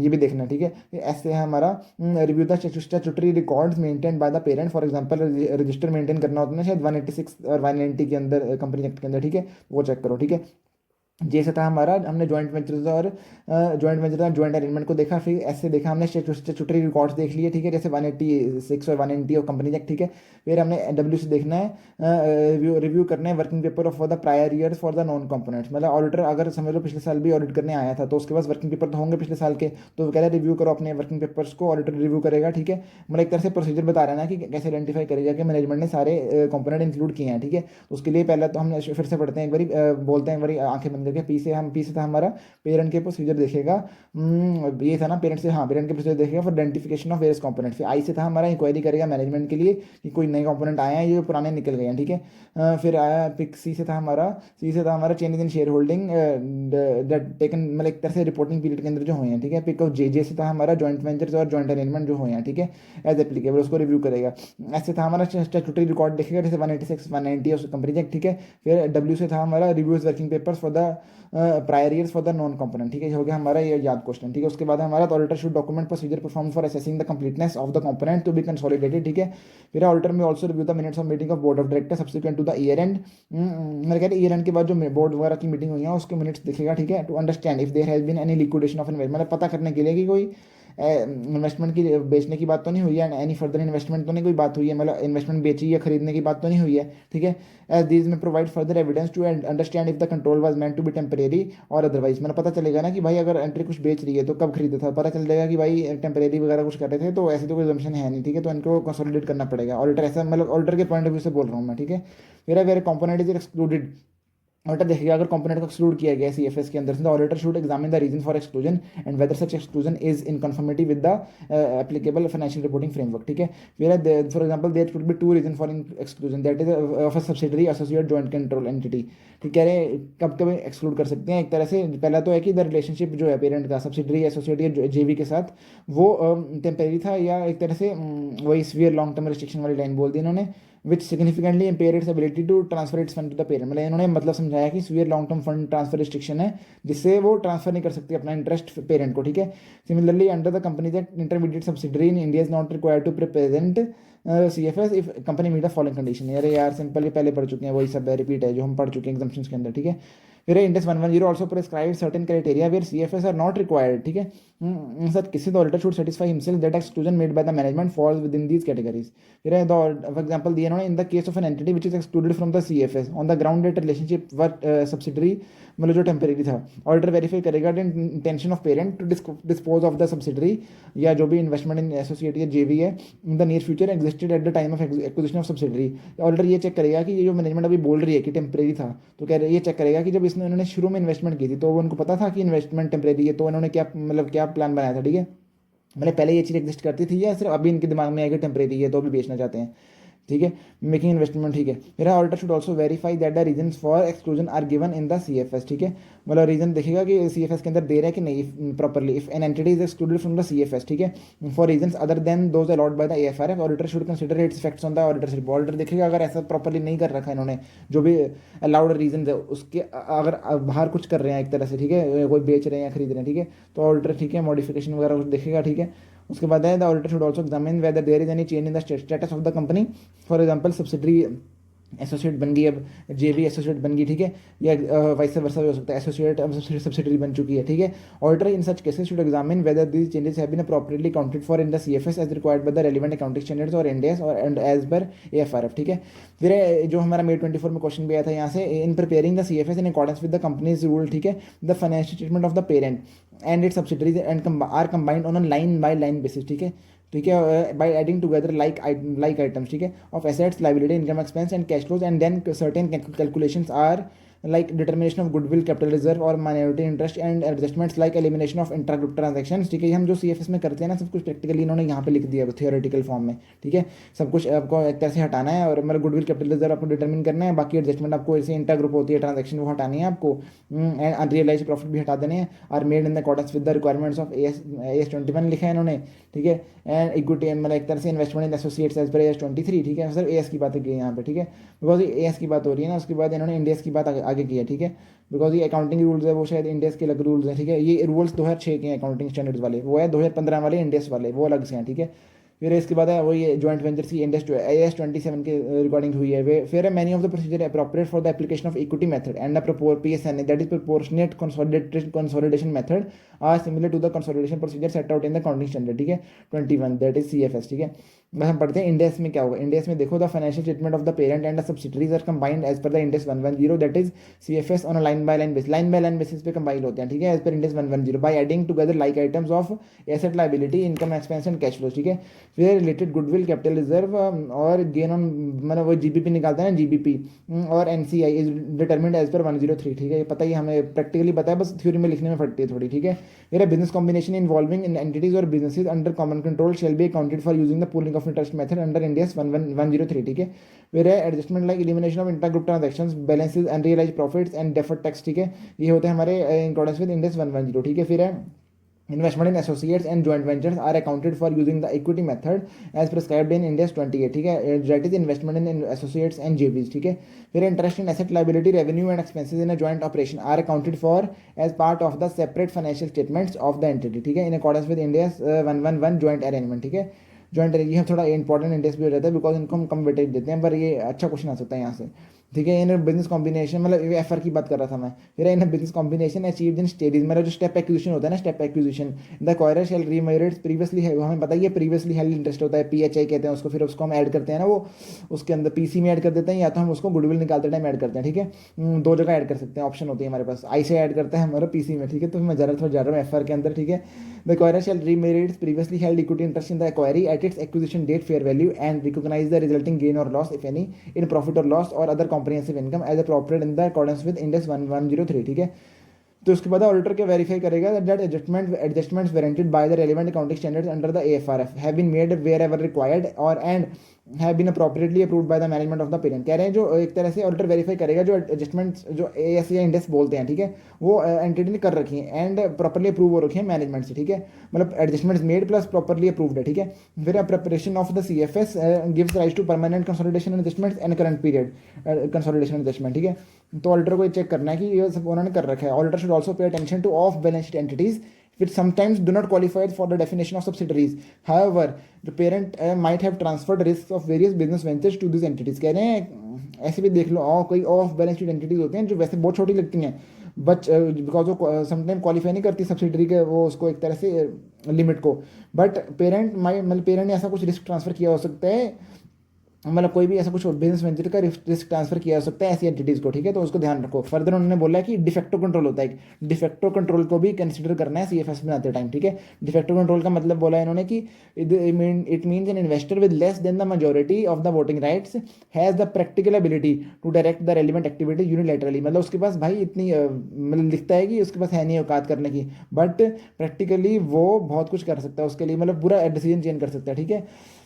ये भी देखना, ठीक है। ऐसे है हमारा review the statutory records maintain by the parent, for example register maintain करना होता है ना शायद 186 और 190 के अंदर कंपनी एक्ट के अंदर, ठीक है, वो चेक करो, ठीक है। जैसे था हमारा, हमने जॉइंट वेंचर्स और जॉइंट अरेंजमेंट को देखा, फिर ऐसे देखा हमने स्टैट्यूटरी रिकॉर्ड्स देख लिए, ठीक है, जैसे 186 और 190 और कंपनी एक्ट, ठीक है। फिर हमने डब्ल्यू से देखना है, रिव्यू करना है working paper for the prior years for the non components, मतलब ऑडिटर अगर समझ लो पिछले साल भी ऑडिट करने आया था तो उसके पास वर्किंग पेपर तो होंगे पिछले साल के, तो कह रहे रिव्यू करो अपने वर्किंग पेपर्स को, ऑडिटर रिव्यू करेगा, ठीक है। मतलब एक तरह से प्रोसीजर बता रहा है ना कि कैसे आइडेंटिफाई करेगा कि मैनेजमेंट ने सारे कंपोनेंट इंक्लूड किए हैं, ठीक है। उसके लिए पहले तो हम फिर से पढ़ते हैं एक बारी, बोलते हैं एक बारी आंखें बंद करके, पी से था हमारा पेरेंट के प्रोसीजर देखेगा, ये था ना पेरेंट से, हाँ पेरेंट के प्रोसीजर देखेगा for identification of various component. फिर आई से था हमारा इंक्वायरी करेगा मैनेजमेंट के लिए कि कोई नए कंपोनेंट आए हैं, ये पुराने निकल गए हैं, ठीक है। फिर आया पिक सी से था हमारा change in share holding taken, मतलब एक तरह से रिपोर्टिंग पीरियड के अंदर जो हुए हैं, ठीक है। पिक ऑफ जे से था हमारा जॉइंट वेंचर्स और जॉइंट अरेंजमेंट जो हुए हैं, ठीक है, एज एप्लीकेबल, उसको रिव्यू करेगा। ऐसे था हमारा स्टैट्यूटरी रिकॉर्ड देखेगा, जैसे 186 190 उस कंपनी एक्ट, ठीक है। फिर डब्ल्यू से था हमारा reviews working papers for the prior years for the non component, ठीक है, हो गया हमारा ये याद क्वेश्चन, ठीक है। उसके बाद हमारा auditor should document procedure perform for assessing the completeness of the component to be consolidated, ठीक है। फिर auditor may also review the minutes of meeting of board of director subsequent to the year end, मेरे कह रहे year and के बाद जो board वगैरह की मीटिंग हुई है उसके मिनट्स दिखेगा, ठीक है, to understand if there has been any liquidation of investment, मतलब पता करने के लिए कि कोई इन्वेस्टमेंट की बेचने की बात तो नहीं हुई है, एनी फर्दर इन्वेस्टमेंट तो नहीं कोई बात हुई है, मतलब इन्वेस्टमेंट बेची या खरीदने की बात तो नहीं हुई है, ठीक है। As these may provide further evidence to understand if the control was meant to be temporary और अदरवाइज, मतलब पता चलेगा ना कि भाई अगर एंट्री कुछ बेच रही है तो कब खरीदा था, पता चल जाएगा कि भाई टेम्परेरी वगैरह कुछ कर रहे थे, तो ऐसी तो कोई जम्पशन है नहीं, ठीक है, तो इनको कंसोलिडेट करना पड़ेगा। ऑडिटर ऐसा, मतलब ऑडिटर के पॉइंट ऑफ व्यू से बोल रहा हूँ मैं, ठीक है। मेरा कंपोनेंट इज एक्सक्लूडेड, ऑडिटर देखेगा अगर कंपोनेंट को एक्सक्लूड किया गया सीएफएस के अंदर से, तो auditor should examine the reason for exclusion and whether such exclusion is in conformity with the applicable financial reporting framework, ठीक है। फिर for example there should be two reason for exclusion, that is of a subsidiary associate joint control entity, ठीक है। कब कब exclude कर सकते हैं, एक तरह से पहला तो है कि द रिलेशनशिप जो है पेरेंट का सब्सिडरी एसोसिएट या जेवी के साथ वो टेम्परेरी था, या एक तरह से वही सीवियर लॉन्ग टर्म रिस्ट्रिक्शन वाली लाइन बोल दी इन्होंने, which significantly impair its ability to transfer its fund to the parent, मतलब इन्होंने मतलब समझाया कि severe long term fund transfer restriction है जिससे वो ट्रांसफर नहीं कर सकती अपना इंटरेस्ट पेरेंट को, ठीक है। Similarly under the company act intermediate subsidiary in India is not required to present CFS if company meet the following condition, अरे यार सिंपल ये पहले पढ़ चुके हैं, वही सब रिपीट है जो हम पढ़ चुके हैं एग्जाम्पशंस के अंदर, ठीक है। फिर index 110 also prescribe certain criteria where CFS are not required, ठीक है। सच किसी the auditor should satisfy himself that exclusion made by the management falls within these categories. फिर फॉर एग्जांपल दिए इन्होंने in the case of an entity which is excluded from the CFS on the ground that relationship were subsidiary, मतलब जो temporary था, auditor verify करेगा intention of parent to dispose of the subsidiary या जो भी investment इन associate या जेवी है in the near future existed at the time of acquisition of subsidiary. Auditor ये चेक करेगा कि ये जो मैनेजमेंट अभी बोल रही है कि टेम्परेरी था, तो कह रहे ये चेक करेगा कि जब इसने उन्होंने शुरू में इन्वेस्टमेंट की थी तो वो उनको पता था कि इन्वेस्टमेंट टेम्परेरी है, तो इन्होंने क्या मतलब क्या प्लान बनाया था, ठीक है, मतलब पहले ये चीज़ एग्जिस्ट करती थी या सिर्फ अभी इनके दिमाग में आएगी टेम्परेरी है तो अभी बेचना चाहते हैं, ठीक है, मेकिंग इन्वेस्टमेंट, ठीक है। फिर auditor should also verify that the reason for exclusion are given in the CFS, ठीक है, मतलब रीजन देखेगा कि CFS के अंदर दे रहा है कि नहीं properly, if an entity is excluded from the CFS, ठीक है, for reason other than those allot by the AFRF, auditor should consider its effects on the auditor's report. Auditor देखेगा अगर ऐसा प्रॉपरली नहीं कर रखा है इन्होंने, जो भी अलाउड रीजन है उसके अगर बाहर कुछ कर रहे हैं एक तरह से, ठीक है, कोई बेच रहे हैं या खरीद रहे हैं, ठीक है, तो ऑडिटर ठीक है मॉडिफिकेशन वगैरह कुछ देखेगा, ठीक है। उसके बाद है the auditor should also examine whether there is any change in the status of the company, for example subsidiary associate बन गई, अब जेवी एसोसिएट बन गई, ठीक है, या वाइस वर्सा भी हो सकता है, एसोसिएट अब सब्सिडरी बन चुकी है, ठीक है। Auditor in such cases should examine whether these changes have been appropriately accounted for in the CFS as required by the relevant accounting standards और इंडियाज और एंड एज पर AFRF, ठीक है। फिर जो हमारा May 24 में क्वेश्चन भी आया था यहाँ से, in preparing the CFS in accordance with the companies rule, ठीक है, the financial statement of the parent and its subsidiaries and are combined on a line by line basis, ठीक है, ठीक है, by adding together like items, ठीक है, of assets liability income expense and cash flows and then certain calculations are like determination of goodwill, capital reserve और minority interest and adjustments like elimination of intra-group transactions। ठीक है, हम जो CFS में करते हैं ना सब कुछ प्रैक्टिकली इन्होंने यहाँ पे लिख दिया है थियोरेटिकल फॉर्म में। ठीक है, सब कुछ आपको एक तरह से हटाना है और मतलब गुडविल कैपिटल रिजर्व आपको डिटरमिन करना है, बाकी एडजस्टमेंट आपको ऐसे इंटर ग्रुप होती है ट्रांजेक्शन वो हटानी है आपको, एंड अनरियलाइज प्रॉफिट भी हटा देने हैं, are made in accordance with the requirements of AS21 लिखा है इन्होंने। ठीक है, एंड इक्विटी मतलब एक तरह से इन्वेस्टमेंट इन एसोसिएट्स एज पर AS23। ठीक है, सर AS की बात की है यहाँ पे। ठीक है, बिकॉज AS की बात हो रही है ना, उसके बाद इन्होंने इंडियस की बात आगे की है। ठीक है, बिकॉज ये अकाउंटिंग रूल्स है वो शायद इंडियस के अलग रूल्स हैं। ठीक है, ये रूल्स 2006 के हैं अकाउंटिंग स्टैंडर्ड्स वाले, वो है 2015 वाले इंडियस वाले, वो अलग से हैं। ठीक है, फिर इसके बाद है वो ये जॉइंट वेंचर की इंडस AS27 के रिकॉर्डिंग हुई है। वे फिर many of the procedure appropriate for the application of equity method and the PSNA that is proportionate consolidation method are similar to the consolidation procedure set out in the accounting standard. ठीक है, 21 that is CFS। ठीक है, बस हम पढ़ते हैं इंडेस में क्या होगा। इंडेस में देखो the financial statement of the parent and the subsidiaries are combined as per the Ind AS 110 that is CFS on a line by line basis पे कंबाइन होते हैं। ठीक है, as per Ind AS 110 by adding together like items of asset liability income expense and cash flow. ठीक है, फिर related goodwill capital reserve or gain on मतलब वो GBP निकालता है ना, GBP और NCI is determined as per 103। ठीक है, ये पता ही हमें प्रैक्टिकली पता है, बस थ्योरी में लिखने में फटती है थोड़ी। ठीक है, फिर business combination involving in entities और businesses under common control shall be accounted for using the pooling of interest method under Ind AS 103। ठीक है, फिर है adjustment like elimination of inter group transactions balances unrealised profits and deferred tax. ठीक है, ये होते हैं हमारे इन अकॉर्डेंस विद इंडेस 110। ठीक है, फिर है investment in associates and joint ventures are accounted for using the equity method as prescribed in Ind AS 28। ठीक है, that is investment in associates and JVs। ठीक है, फिर interest in asset liability revenue and expenses in a joint operation are accounted for as part of the separate financial statements of the entity। ठीक है, in accordance with Ind AS 111 joint arrangement। ठीक है, joint ये थोड़ा important index भी हो जाता है बिकॉज इनको हम कम वेटेज देते हैं, पर ये अच्छा क्वेश्चन आ सकता है यहाँ से। ठीक है, इन बिजनेस कॉम्बिनेशन मतलब FR की बात कर रहा था मैं। फिर in business combination achieved in stages, मतलब जो स्टेप एक्विजिशन होता है ना, step acquisition the acquirer shall remeasure previously है, हमें पता ही है प्रीवियसली हेल्ड इंटरेस्ट होता है, PHI कहते हैं उसको। फिर उसको हम ऐड करते हैं ना, वो उसके अंदर PC में ऐड कर देते हैं, या तो हम उसको गुडविल निकालते टाइम ऐड करते हैं। ठीक है, दो जगह ऐड कर सकते हैं, ऑप्शन होती है हमारे पास, I से ऐड करते हैं हमारा PC में। ठीक है, तो मैं जा रहा हूँ FR के अंदर। ठीक है, the acquirer shall remeasure previously held equity interest in the acquiree at its acquisition date fair value and recognise the resulting gain और loss if any in profit और लॉस और other comprehensive income as appropriate in the accordance with Ind AS 103। ठीक है, तो उसके बाद auditor के verify करेगा that adjustments warranted by the relevant accounting standards under the AFRF have been made wherever required और and have been appropriately approved by the management of the parent. कह रहे हैं जो एक तरह से ऑडिटर वेरीफाई करेगा जो एडजस्टमेंट्स जो AS या इंडेस बोलते हैं। ठीक है, वो एंटिटी ने कर रखी है एंड प्रॉपर्ली अप्रूव हो रखी है मैनेजमेंट से। ठीक है, मतलब adjustments made plus properly approved है। ठीक है, फिर preparation of the CFS gives rise to permanent consolidation adjustments and current period consolidation adjustment. ठीक है, तो ऑडिटर को चेक करना है कि ये सब उन्होंने कर रखा है। Auditor should also pay attention two of balance sheet entities which sometimes do not qualify for the definition of subsidiaries. However, the parent might have transferred risks of various business ventures to these entities। कह रहे हैं ऐसे भी देख लो, और कोई of balance sheet entities होते हैं जो वैसे बहुत छोटी लगती हैं, बट बिकॉज वो समटाइम क्वालिफाई नहीं करती सब्सिडरी के वो उसको एक तरह से लिमिट को, बट पेरेंट मतलब पेरेंट ने ऐसा कुछ रिस्क ट्रांसफर किया हो सकता है, मतलब कोई भी ऐसा कुछ बिजनेस वेंचर का रिस्क ट्रांसफर किया जा सकता है ऐसी एंटिटीज़ को। ठीक है, तो उसको ध्यान रखो। फर्दर उन्होंने बोला है कि डिफेक्टो कंट्रोल होता है, डिफेक्टो कंट्रोल को भी कंसिडर करना है CFS बनाते टाइम। ठीक है, डिफेक्टो कंट्रोल का मतलब बोला है इन्होंने कि it means an investor with less than the majority of the voting rights has the practical ability to direct the relevant activity unilaterally. मतलब उसके पास भाई इतनी मतलब लिखता है कि उसके पास है नहीं औकात करने की, बट प्रैक्टिकली वो बहुत कुछ कर सकता है उसके लिए, मतलब पूरा डिसीजन चेंज कर सकता है। ठीक है,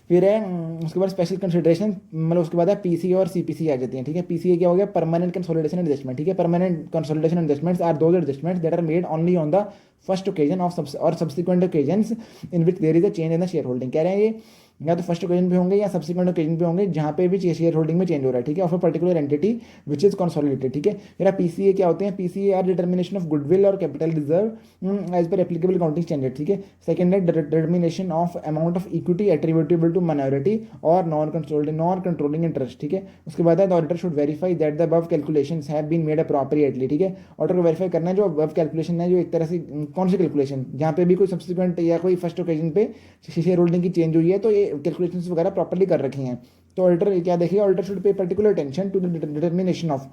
फिर है उसके बाद स्पेशल कंसिडरेशन, मतलब उसके बाद है PCA और CPC आ जाती हैं। ठीक है, PCA क्या हो गया, परमानेंट कंसोलिडेशन एडजस्टमेंट। ठीक है, permanent consolidation adjustments are those adjustments that are made only on the first occasion of और subsequent occasions in which there is a change in the share holding. कह रहे हैं ये या तो फर्स्ट ओकेजन पे होंगे या सब्सिक्वेंट ओकेजन पे होंगे जहाँ पे भी शेयर होल्डिंग में चेंज हो रहा है। ठीक है, of a particular entity which is consolidated. ठीक है, फिर PCA क्या होते हैं, PCA are determination of goodwill और capital reserve as per applicable accounting standard. ठीक है, सेकंड है determination of amount of equity attributable to minority और नॉन कंट्रोलिंग इंटरेस्ट। ठीक है, उसके बाद the auditor should verify that the above calculations have been made appropriately. ठीक है, ऑडिटर को वेरीफाई करना है जो अबव कैलकुलेशन है, जो एक तरह से कौन सी कैलकुलेशन जहाँ पे भी कोई सब्सिक्वेंट या कोई फर्स्ट ओकेजन पे शेयर होल्डिंग की चेंज हुई है तो ये कैलकुलेशंस वगैरह प्रॉपर्ली कर रखी हैं। तो ऑडिटर क्या देखिए, auditor should pay particular attention to the determination of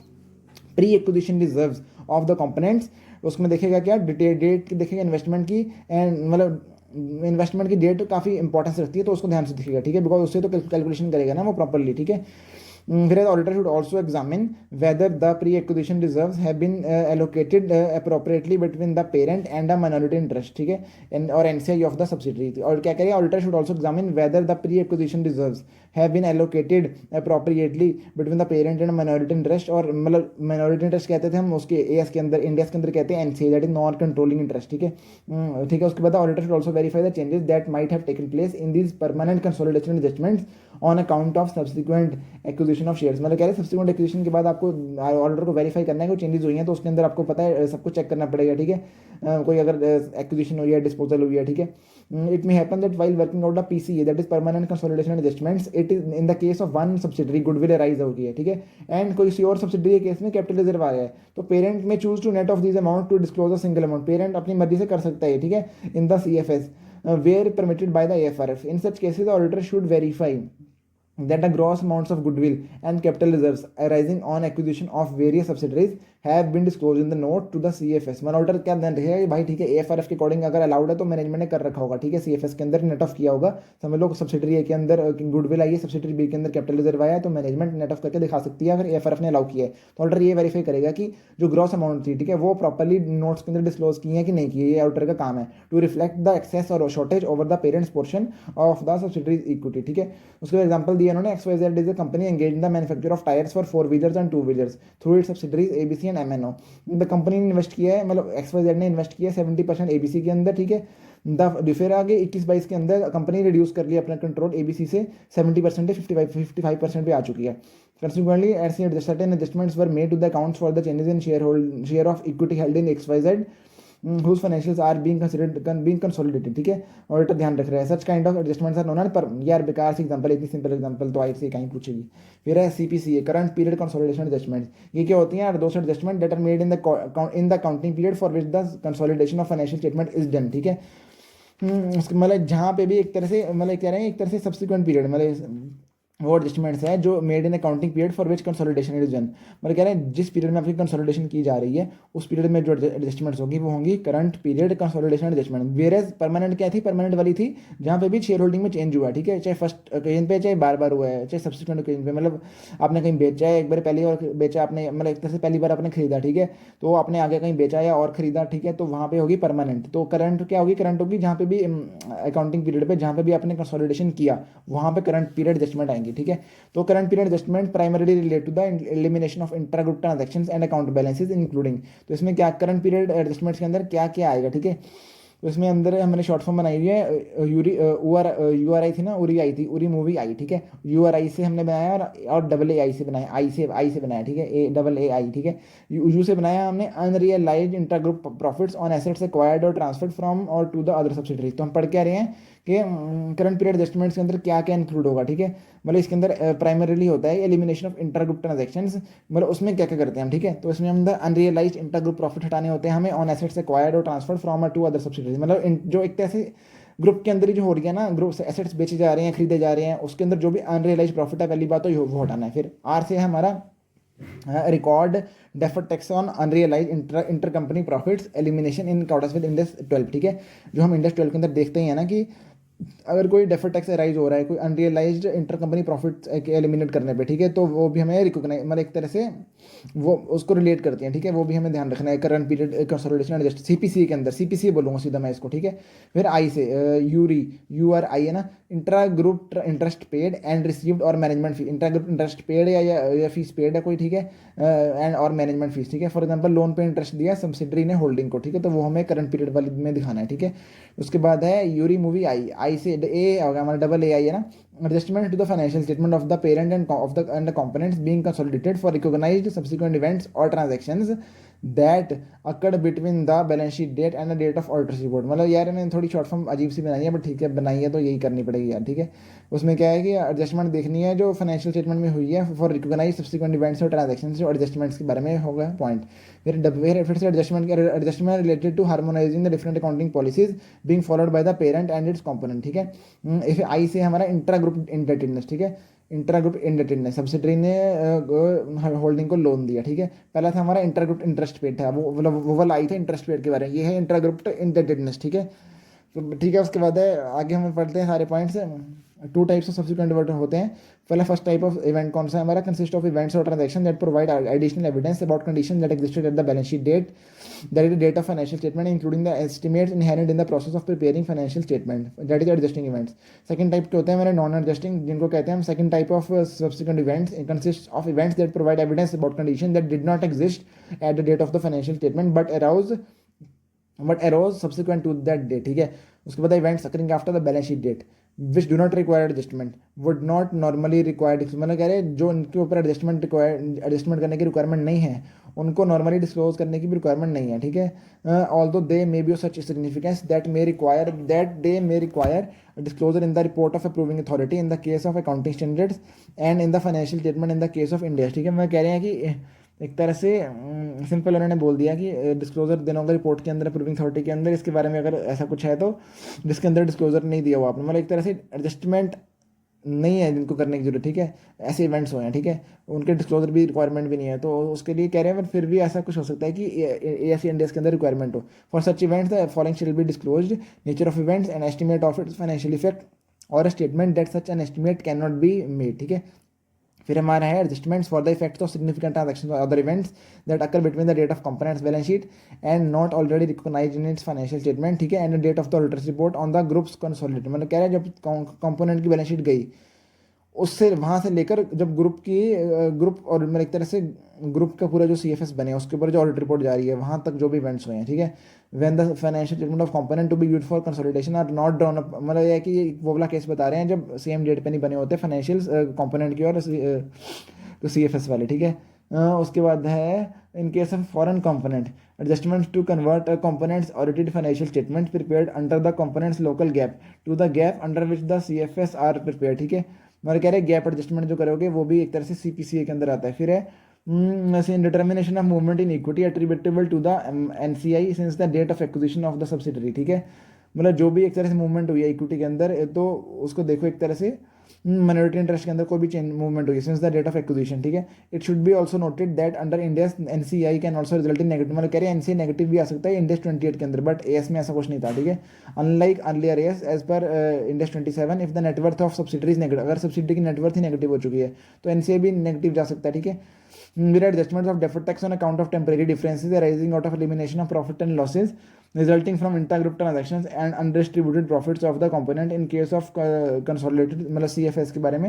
pre acquisition reserves of the components. उसमें देखेगा क्या, डेट देखेगा इन्वेस्टमेंट की, एंड मतलब इन्वेस्टमेंट की डेट काफ़ी इंपॉर्टेंस रखती है तो उसको ध्यान से दिखेगा। ठीक है, बिकॉज उससे तो कैलकुलेशन करेगा ना वो प्रॉपरली। ठीक है, Whereas auditor should also examine whether the pre-acquisition reserves have been allocated appropriately between the parent and a minority interest, ठीक है, or NCI of the subsidiary. और क्या करें, auditor should also examine whether the pre-acquisition reserves have been allocated appropriately between the parent and minority interest, और मतलब minority interest कहते थे हम उसके एएस के अंदर, इंडिया के अंदर कहते हैं NCA, that is non controlling interest, ठीक है, ठीक है। उसके बाद auditor should also verify the changes that might have taken place in these permanent consolidation adjustments on account of subsequent acquisition of shares. मतलब कह रहे हैं सब्सिक्वेंट एक्विजिशन के बाद आपको ऑडिटर को वेरीफाई करना है, कोई चेंजेस हुई हैं तो उसके अंदर आपको पता है सब कुछ चेक करना पड़ेगा, ठीक है, कोई अगर एक्विजिशन हुई है, डिस्पोजल हुई है, ठीक है। It may happen that while working out the PCA, that is permanent consolidation and adjustments, it is in the case of one subsidiary goodwill arise हो गई है, ठीक है, एंड कोई किसी और सब्सिडरी के केस में कैपिटल रिजर्व आ गया है, तो parent may choose to net off this amount to disclose a single amount. Parent अपनी मर्जी से कर सकता है, ठीक है, in the CFS where permitted by the AFRF. In such cases, the auditor should verify that the gross amounts of goodwill and capital reserves arising on acquisition of various subsidiaries have been disclosed in the note to the CFS. मतलब auditor क्या ध्यान रखेगा कि भाई ठीक है AFRF के according अगर अलाउड है तो मैनेजमेंट ने कर रखा होगा, ठीक है, CFS के अंदर नेट ऑफ किया होगा, समझ लो सब्सिडरी ए के अंदर गुडविल आई है, सब्सिडरी बी के अंदर कैपिटल रिजर्व आया है, तो मैनेजमेंट नेट ऑफ करके दिखा सकती है अगर AFRF ने अलाउ किया है, तो ऑडिटर ये वेरीफाई करेगा कि जो ग्रॉस अमाउंट थी, ठीक है, वो प्रॉपरली नोट्स के अंदर डिस्क्लोज की है कि नहीं की, ये ऑडिटर का काम है, टू रिफ्लेक्ट द एक्सेस और shortage over the parents portion of the subsidiary equity, ठीक है। उसके एग्जाम्पल दिया उन्होंने, XYZ is a company engaged in the manufacture of tires for 4-wheelers and 2-wheelers through its subsidiaries ABC and MNO. The company ने invest किया है, मतलब XYZ ने इन्वेस्ट किया है 70% ABC के अंदर, ठीक है, द फिर आगे 21-22 के अंदर कंपनी रिड्यूस कर लिया अपना कंट्रोल ABC से 70% से 55% पे आ चुकी है। Consequently, as certain adjustments were made to the accounts for the changes in share of equity held in XYZ whose financials are being consolidated, ठीक है, ऑडिटर ध्यान रख रहा है। Such kind of adjustments are known, पर यार बेकार से एग्जांपल, इतनी सिंपल एग्जांपल तो आई से कहीं पूछेगी। फिर है CPCA, current period consolidation adjustments. ये क्या होती हैं? Those adjustment that are made in the accounting period for which the consolidation of financial statement is done, ठीक है। मतलब जहाँ पे भी एक तरह से मतलब कह रहे हैं एक तरह से सब्सिक्वेंट पीरियड मतलब वो एडजस्टमेंट्स है जो made in accounting period for which consolidation is done. मतलब कह रहे हैं जिस पीरियड में आपकी कंसोलिडेशन की जा रही है उस पीरियड में जो एडजस्टमेंट्स होगी वो होंगी current period consolidation adjustment. वेरेज permanent क्या थी? परमानेंट वाली थी जहाँ पे भी शेयर होल्डिंग में चेंज हुआ, ठीक है, चाहे फर्स्ट ओकेजन पे चाहे बार बार हुआ है, चाहे सब्सिक्वेंट ओकेजन पे, मतलब आपने कहीं बेचा है एक बार पहले और बेचा आपने, मतलब एक तरह से पहली बार आपने खरीदा, ठीक है, तो आपने आगे कहीं बेचा या और खरीदा, ठीक है, तो वहाँ पे होगी परमानेंट। तो करंट क्या होगी? करंट होगी जहाँ पे भी अकाउंटिंग पीरियड पे जहाँ पे भी आपने कंसोलिडेशन किया वहाँ पे करंट पीरियड एडजस्टमेंट आएंगी, ठीक है। तो current period adjustment primarily relate to the elimination of intra group transactions and account balances including. तो इसमें क्या करंट पीरियड एडजस्टमेंट्स के अंदर क्या क्या आएगा, ठीक है, तो इसमें अंदर हमने शॉर्ट फॉर्म बनाई हुई है, URI थी ना, उरी आई थी, उरी मूवी आई, ठीक है, URI से हमने बनाया और AA से बनाया, आई से बनाया, ठीक है, AA, ठीक है, यू से बनाया हमने unrealised intra group profits on assets acquired और ट्रांसफर्ड फ्रॉम और टू द अदर सब्सिडरीज। तो हम पढ़ के आ रहे हैं कि करंट पीरियड एडजस्टमेंट्स के अंदर क्या क्या इंक्लूड होगा, ठीक है, मतलब इसके अंदर प्राइमरीली होता है elimination of inter group transactions, मतलब उसमें क्या क्या करते हैं हम, ठीक है, तो इसमें हम अनरियलाइज्ड इंटर ग्रुप प्रॉफिट हटाने होते हैं हमें ऑन एसेट्स एक्वायर्ड और transferred from to other subsidiaries. मतलब जो एक तरह से ग्रुप के अंदर ही जो हो रही है ना, ग्रुप से एसेट्स बेचे जा रहे हैं, खरीदे जा रहे हैं, उसके अंदर जो भी अनरियलाइज प्रॉफिट है पहली बात तो वो हटाना है। फिर आर से है हमारा record deferred tax on unrealise inter company profits elimination in accordance with index 12, ठीक है, जो हम इंडेक्स 12 के अंदर देखते ही है ना कि अगर कोई डेफर्ड टैक्स राइज हो रहा है कोई unrealised inter company profit eliminate करने पे, ठीक है, तो वो भी हमें रिकॉग्नाइज मतलब एक तरह से वो उसको रिलेट करती हैं, ठीक है, वो भी हमें ध्यान रखना है current period consolidation adjust CPCA के अंदर, CPCA बोलूँगा सीधा मैं इसको, ठीक है। फिर आई से URI है ना, intra group interest paid and received और मैनेजमेंट फी, इंट्रा ग्रुप इंटरेस्ट पेड या फीस पेड है कोई, ठीक है, एंड और मैनेजमेंट फीस, ठीक है, फॉर एग्जांपल लोन पे इंटरेस्ट दिया सब्सिडरी ने होल्डिंग को, ठीक है, तो वो हमें करंट पीरियड वाली में दिखाना है, ठीक है। उसके बाद है यूरी मूवी आई से ए होगा हमारा AA है ना, adjustment to the financial statement of the parent and the components being consolidated for recognized subsequent events or transactions that occurred between the balance sheet date and the date of auditor's report। मतलब यार मैंने थोड़ी short form अजीब सी बनाई है but ठीक है बनाई है तो यही करनी पड़ेगी यार, ठीक है। उसमें क्या है कि एडजस्टमेंट देखनी है जो फाइनेंशियल स्टेटमेंट में हुई है फॉर रिकॉग्नाइज सब्सिक्वेंट इवेंट्स और ट्रांजेक्शन जो एडजस्टमेंट्स के बारे में होगा पॉइंट। फिर से adjustment related to harmonising the different accounting policies being followed by the parent and its component, ठीक है। आई से हमारा इंट्रा ग्रुप इंडेटनेस, ठीक है, इंट्रा ग्रुप इंडेटनेस सब्सिडरी ने होल्डिंग को लोन दिया, ठीक है। पहला था हमारा इंटर ग्रुप इंटरेस्ट पेड था, वो वाला आई था इंटरेस्ट पेड के बारे में, ये है इंट्रा ग्रुप इंडेटनेस, ठीक है। तो ठीक है, उसके बाद है आगे हम पढ़ते हैं सारे points. Two types of subsequent event होते हैं। पहला फर्स्ट टाइप ऑफ इवेंट कौन सा है हमारा, कंसिस्ट ऑफ इवेंट्स और transaction that provide additional evidence about condition that existed at the balance sheet date, that is the date of financial statement including the estimates inherent in the process of preparing financial statement, that is adjusting events. Second type के होते हैं हमारे non adjusting, जिनको कहते हैं हम second type of subsequent events consist of events that provide evidence about condition that did not exist at the date of the financial statement but arose subsequent to that date. ठीक है, उसके बाद events occurring after the balance sheet date which do not require adjustment would not normally required, मतलब कह रहे हैं जो इनके ऊपर एडजस्टमेंट करने की रिक्वायरमेंट नहीं है उनको नॉर्मली डिस्क्लोज करने की भी रिक्वायरमेंट नहीं है। ठीक है, although they may be of such significance that they may require disclosure in the report of approving authority in the case of accounting standards and in the financial statement in the case of India। ठीक है, मैं कह रहे हैं कि एक तरह से सिंपल उन्होंने बोल दिया कि डिस्क्लोजर देना होगा रिपोर्ट के अंदर, अप्रूविंग अथॉरिटी के अंदर, इसके बारे में अगर ऐसा कुछ है तो जिसके अंदर डिस्क्लोजर नहीं दिया हुआ आपने, मतलब एक तरह से एडजस्टमेंट नहीं है जिनको करने की जरूरत। ठीक है, ऐसे इवेंट्स हुए हैं, ठीक है, उनके डिस्क्लोजर भी रिक्वायरमेंट भी नहीं है, तो उसके लिए कह रहे हैं, पर फिर भी ऐसा कुछ हो सकता है कि एएससी इंडिया के अंदर रिक्वायरमेंट हो। For such events the following shall be disclosed, nature of events and estimate of its financial effect और statement that such an estimate can not be made. ठीक है, फिर हमारा है adjustments for the effects of significant transactions और other events that occur between the date of components balance sheet and not already recognised in its financial statement. ठीक है, and the date of the auditor's report on the groups consolidated, मतलब कह रहे हैं जब component की balance sheet गई उससे वहाँ से लेकर जब ग्रुप और मतलब एक तरह से ग्रुप का पूरा जो सीएफएस बने उसके ऊपर जो ऑडिट रिपोर्ट जारी है वहाँ तक जो भी इवेंट्स हुए हैं। ठीक है, when the financial statement of component to be used for consolidation are not drawn up, मतलब ये है कि ये वो वाला केस बता रहे हैं जब सेम डेट पे नहीं बने होते फाइनेंशियल कंपोनेंट की और सीएफएस वाले। ठीक है, उसके बाद है in case of foreign component adjustments to convert components audited financial statement prepared under the components local GAAP to the GAAP under which the CFS are prepare. ठीक है, मतलब कह रहे हैं गैप एडजस्टमेंट जो करोगे वो भी एक तरह से सीपीसीए के अंदर आता है। फिर है determination of movement in equity attributable to the NCI since the date of acquisition of the subsidiary. ठीक है, मतलब जो भी एक तरह से मूवमेंट हुई है इक्विटी के अंदर तो उसको देखो एक तरह से माइनॉरिटी इंटरेस्ट के अंदर कोई भी चेंज मूवमेंट हुई since the date of acquisition. ठीक है, it should be also noted that under India NCI can also result in negative, मतलब कह रहे हैं एनसीआई नेगेटिव भी आ सकता है इंडेक्स 28 के अंदर, बट एएस में ऐसा कुछ नहीं था। ठीक है, unlike earlier AS as per index 27 if the net worth of subsidiaries negative, अगर सब्सिडरी की नेटवर्थ ही नेगेटिव हो चुकी है तो एनसीआई भी नेगेटिव जा सकता है। ठीक है, मेरा adjustment of deferred tax on account of temporary differences arising out of elimination of profit and losses resulting from inter-group transactions and undistributed profits of the component in case of consolidated, मतलब CFS के बारे में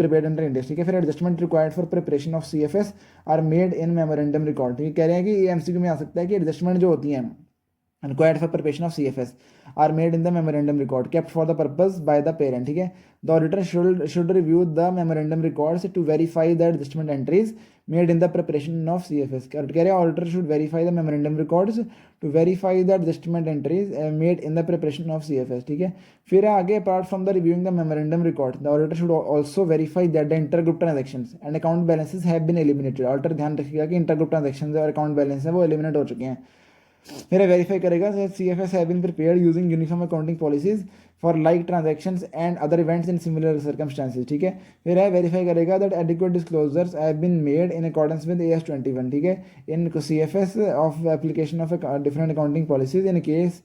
prepared under Index। ठीक है, फिर adjustment required for preparation of CFS are made in memorandum record. ठीक है, कह रहे हैं कि ये एमसीक्यू में आ सकता है कि एडजस्टमेंट जो होती हैं required for preparation of CFS are made in the memorandum record kept for the purpose by the parent। ठीक है, the auditor should review the memorandum records to verify the adjustment entries made in the preparation of CFS। कह रहे हैं auditor should verify the memorandum records to verify the adjustment entries made in the preparation of CFS। ठीक है, फिर आगे apart from the reviewing the memorandum record the auditor should also verify that the intergroup transactions and account balances have been eliminated। auditor ध्यान रखिएगा कि intergroup transactions और account balance है वो eliminate हो चुके हैं। फिर वेरीफाई करेगा CFS have been prepared using uniform accounting policies for like transactions and other events in similar circumstances. ठीक है, फिर है वेरीफाई करेगा that adequate disclosures have been made in accordance with AS 21। ठीक है, in CFS of application of different accounting policies in case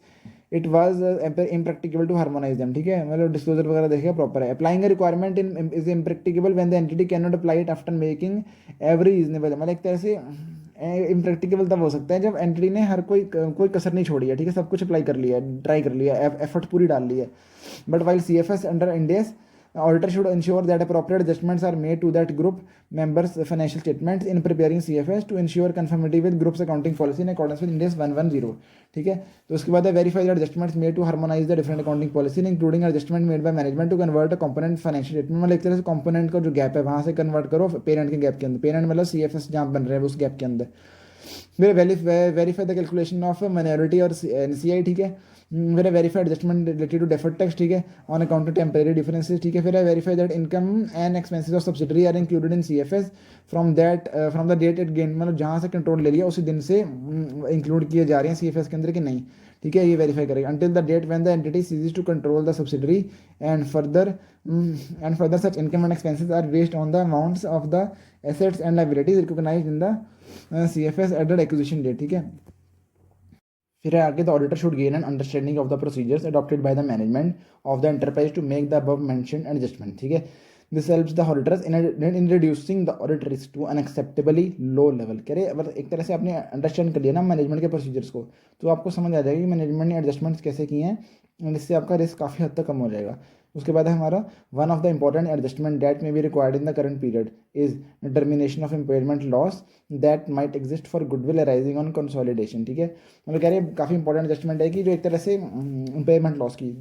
it was impracticable to harmonise them. ठीक है, मतलब डिस्क्लोजर वगैरह देखिएगा प्रॉपर है। Applying a requirement in is impracticable when the entity can not apply it after making every reasonable, मतलब एक तरह से इम्प्रैक्टिकल तब हो सकता है जब एंटिटी ने हर कोई कसर नहीं छोड़ी है। ठीक है, सब कुछ अप्लाई कर लिया है, ट्राई कर लिया है, एफर्ट पूरी डाल ली है। But while CFS under Ind AS auditor should ensure that appropriate adjustments are made to that group members financial statements in preparing CFS to ensure conformity with group's accounting policy in accordance with Ind AS 110। ठीक है, तो उसके बाद है verify the adjustments made to harmonize the different accounting policy including adjustment made by management to convert a component financial statement, मतलब एक तरह से component का जो गैप है वहाँ से कन्वर्ट करो पेरेंट के गैप के अंदर, पेरेंट मतलब CFS जहाँ बन रहे हैं उस गैप के अंदर। फिर verify the calculation of minority और NCI। ठीक है, फिर verify adjustment related to deferred tax. ठीक है, on account of temporary differences. ठीक है, फिर verify that income and expenses of subsidiary are included in CFS from the date it gain, मतलब जहाँ से कंट्रोल ले लिया उसी दिन से इंक्लूड किए जा रहे हैं CFS के अंदर कि नहीं। ठीक है, ये वेरीफाई करेगा until the date when the entity ceases to control the subsidiary and further such income and expenses are based on the amounts of the assets and liabilities recognised in the CFS at the acquisition date. ठीक है, फिर है आगे, the auditor should gain an understanding of the procedures adopted by the management of the enterprise to make the above mentioned adjustment, ठीक है। This helps the auditors in reducing the audit risk to an acceptably low level. कह रहे अगर एक तरह से आपने understand कर लिया ना मैनेजमेंट के प्रोसीजर्स को, तो आपको समझ आ जाएगा कि मैनेजमेंट ने एडजस्टमेंट्स कैसे किए हैं, और इससे आपका रिस्क काफ़ी हद तक कम हो जाएगा। उसके बाद है हमारा, one of the important adjustment that may be required in the current period is determination of impairment loss that might exist for goodwill arising on consolidation, ठीक है। मतलब कह रहे हैं काफ़ी इंपॉर्टेंट एडजस्टमेंट है कि जो एक तरह से इम्पेयरमेंट लॉस की